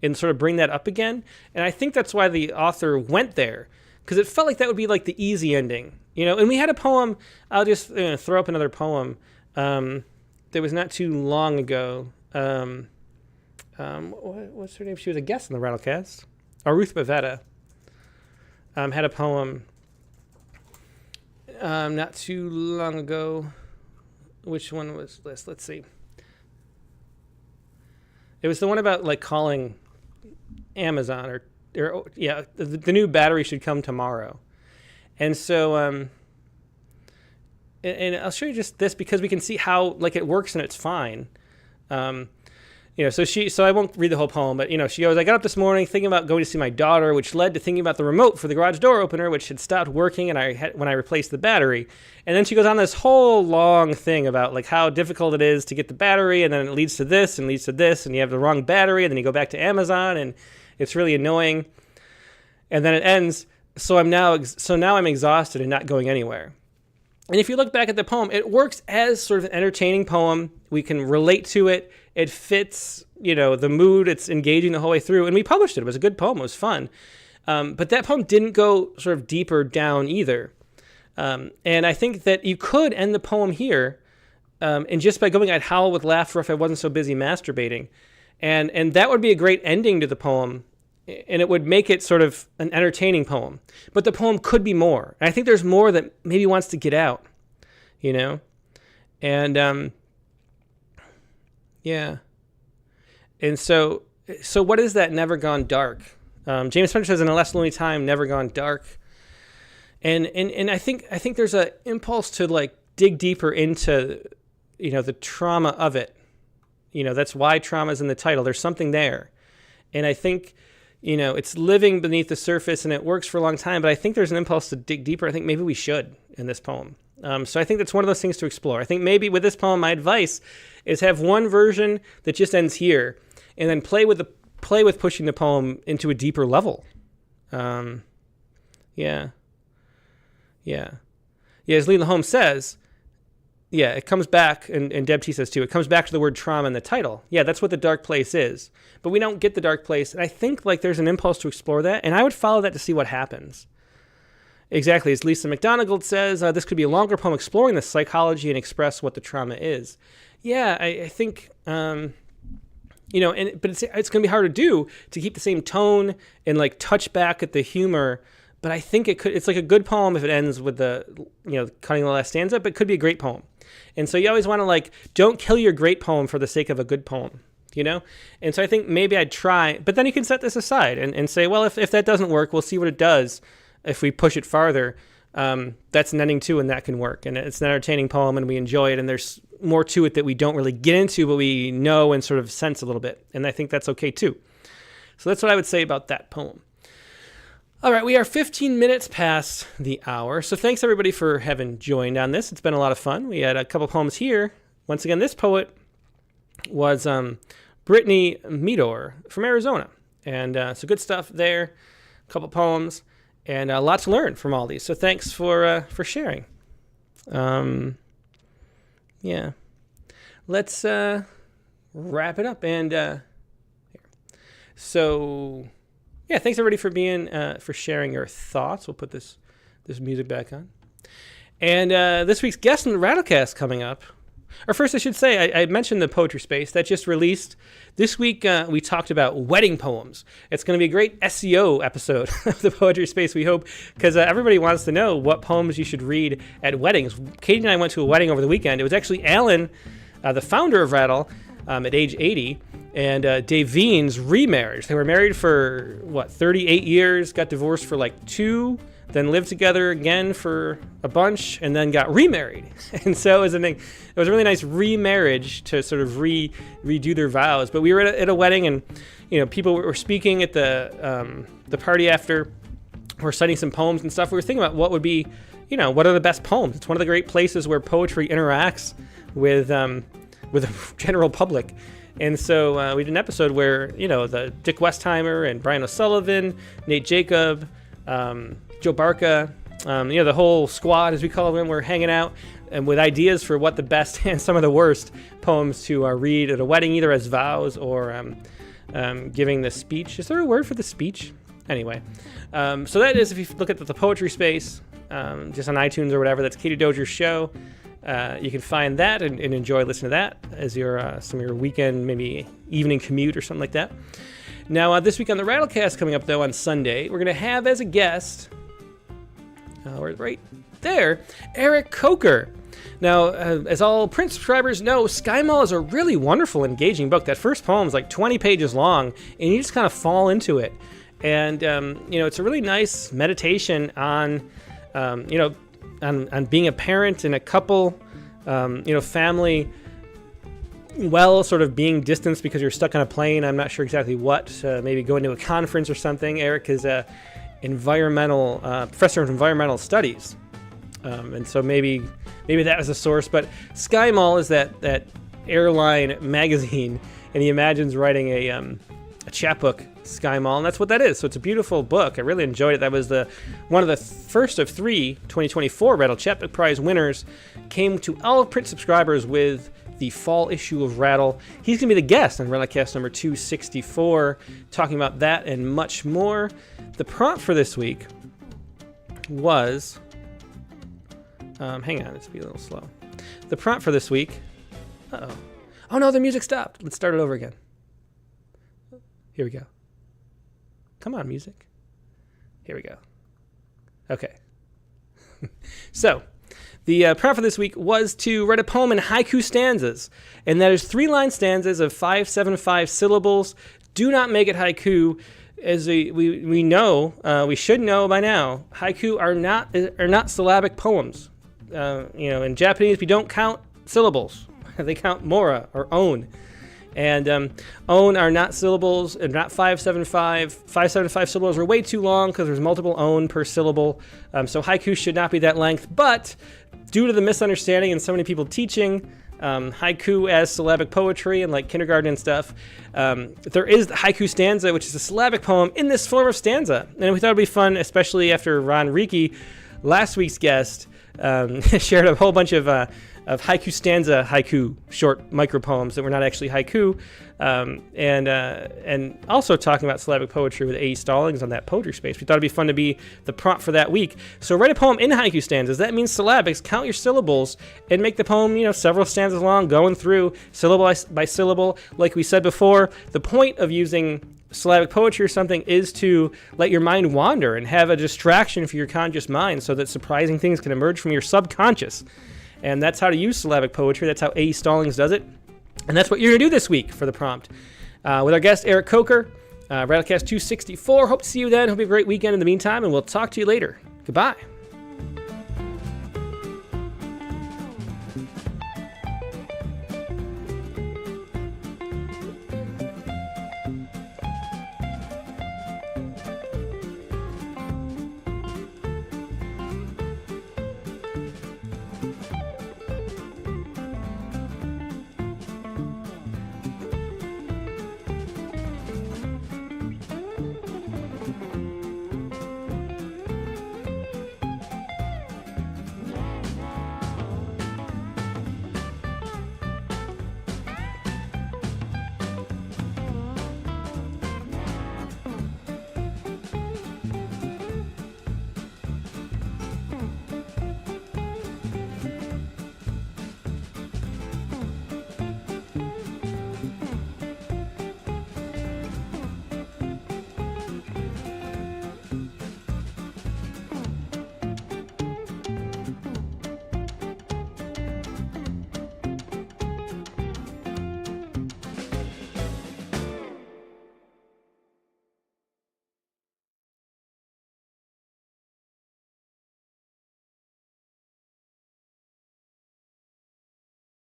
A: and sort of bring that up again. And I think that's why the author went there, because it felt like that would be like the easy ending. And we had a poem, I'll just throw up another poem, that was not too long ago. What's her name? She was a guest on the Rattlecast. Ruth Bavetta had a poem not too long ago. Which one was this? Let's see. It was the one about like calling Amazon the new battery should come tomorrow. And so, and I'll show you just this because we can see how like it works and it's fine. So I won't read the whole poem, but she goes, I got up this morning thinking about going to see my daughter, which led to thinking about the remote for the garage door opener, which had stopped working when I replaced the battery. And then she goes on this whole long thing about like how difficult it is to get the battery, and then it leads to this and leads to this, and you have the wrong battery, and then you go back to Amazon, and it's really annoying. And then it ends. So now I'm exhausted and not going anywhere. And if you look back at the poem, it works as sort of an entertaining poem. We can relate to it. It fits, the mood. It's engaging the whole way through. And we published it. It was a good poem. It was fun. But that poem didn't go sort of deeper down either. And I think that you could end the poem here, and just by going, I'd howl with laughter if I wasn't so busy masturbating. And that would be a great ending to the poem. And it would make it sort of an entertaining poem. But the poem could be more. And I think there's more that maybe wants to get out, And, yeah. And so what is that never gone dark? James Spencer says, in a less lonely time, never gone dark. And I think there's an impulse to like dig deeper into, the trauma of it. That's why trauma is in the title. There's something there. And I think, it's living beneath the surface and it works for a long time, but I think there's an impulse to dig deeper. I think maybe we should in this poem. So I think that's one of those things to explore. I think maybe with this poem, my advice is have one version that just ends here and then play with pushing the poem into a deeper level. Yeah. As Leland Holmes says, it comes back, and Deb T says too, it comes back to the word trauma in the title. Yeah, that's what the dark place is. But we don't get the dark place, and I think like there's an impulse to explore that, and I would follow that to see what happens. Exactly, as Lisa McDonough says, this could be a longer poem exploring the psychology and express what the trauma is. Yeah, I think, but it's going to be hard to do to keep the same tone and like touch back at the humor. But I think it's like a good poem if it ends with the, cutting the last stanza, but it could be a great poem. And so you always want to like, don't kill your great poem for the sake of a good poem, And so I think maybe I'd try, but then you can set this aside and say, well, if that doesn't work, we'll see what it does. If we push it farther, that's an ending too, and that can work. And it's an entertaining poem and we enjoy it. And there's more to it that we don't really get into, but we know and sort of sense a little bit. And I think that's okay too. So that's what I would say about that poem. All right, we are 15 minutes past the hour. So thanks everybody for having joined on this. It's been a lot of fun. We had a couple poems here. Once again, this poet was Brittany Meador from Arizona. And so good stuff there. A couple poems. And a lot to learn from all these. So thanks for sharing. Let's wrap it up. And thanks everybody for being for sharing your thoughts. We'll put this music back on. And this week's guest in the Rattlecast coming up. Or first, I should say, I mentioned the Poetry Space that just released. This week, we talked about wedding poems. It's going to be a great SEO episode of the Poetry Space, we hope, because everybody wants to know what poems you should read at weddings. Katie and I went to a wedding over the weekend. It was actually Alan, the founder of Rattle, at age 80, and Dave Veen's remarriage. They were married for, 38 years, got divorced for 2, then lived together again for a bunch, and then got remarried. And so it was a really nice remarriage to sort of redo their vows. But we were at a wedding, and people were speaking at the party after. We're citing some poems and stuff. We were thinking about what would be, what are the best poems. It's one of the great places where poetry interacts with the general public. And so we did an episode where, the Dick Westheimer and Brian O'Sullivan, Nate Jacob, Joe Barca, the whole squad, as we call them, were hanging out and with ideas for what the best and some of the worst poems to read at a wedding, either as vows or giving the speech. Is there a word for the speech? Anyway, so that is, if you look at the Poetry Space, just on iTunes or whatever, that's Katie Dozier's show. You can find that and enjoy listening to that as some of your weekend, maybe evening commute or something like that. Now, this week on the Rattlecast coming up, though, on Sunday, we're going to have as a guest, right there, Eric Coker. Now, as all print subscribers know, Sky Mall is a really wonderful, engaging book. That first poem is 20 pages long, and you just kind of fall into it. And, it's a really nice meditation on, on being a parent and a couple, family, sort of being distanced because you're stuck on a plane. I'm not sure exactly what, maybe going to a conference or something. Eric is a professor of environmental studies. And so maybe that was a source, but Sky Mall is that airline magazine, and he imagines writing a chapbook, Sky Mall, and that's what that is. So it's a beautiful book. I really enjoyed it. That was one of the first of 3 2024 Rattle Chapbook Prize winners. Came to all print subscribers with the fall issue of Rattle. He's going to be the guest on Rattlecast number 264, talking about that and much more. The prompt for this week was... hang on, let's be a little slow. The prompt for this week... Uh-oh. Oh no, the music stopped. Let's start it over again. Here we go. Come on, music. Here we go. Okay. So, The prompt for this week was to write a poem in haiku stanzas, and that is 3-line stanzas of 575 syllables. Do not make it haiku. As we know, we should know by now, haiku are not syllabic poems. In Japanese, we don't count syllables. They count mora or on. And on are not syllables and not 575. 575 syllables are way too long because there's multiple on per syllable. So haiku should not be that length. But due to the misunderstanding and so many people teaching haiku as syllabic poetry and like kindergarten and stuff, there is the haiku stanza, which is a syllabic poem in this form of stanza. And we thought it'd be fun, especially after Ron Riki, last week's guest, shared a whole bunch of haiku stanza short micro poems that were not actually haiku, and also talking about syllabic poetry with A.E. Stallings on that poetry space. We thought it'd be fun to be the prompt for that week. So write a poem in haiku stanzas. That means syllabics. Count your syllables and make the poem, several stanzas long, going through syllable by syllable. Like we said before, the point of using syllabic poetry or something is to let your mind wander and have a distraction for your conscious mind so that surprising things can emerge from your subconscious. And that's how to use syllabic poetry. That's how A.E. Stallings does it. And that's what you're going to do this week for the prompt. With our guest, Eric Coker, Rattlecast 264. Hope to see you then. Hope you have a great weekend in the meantime, and we'll talk to you later. Goodbye.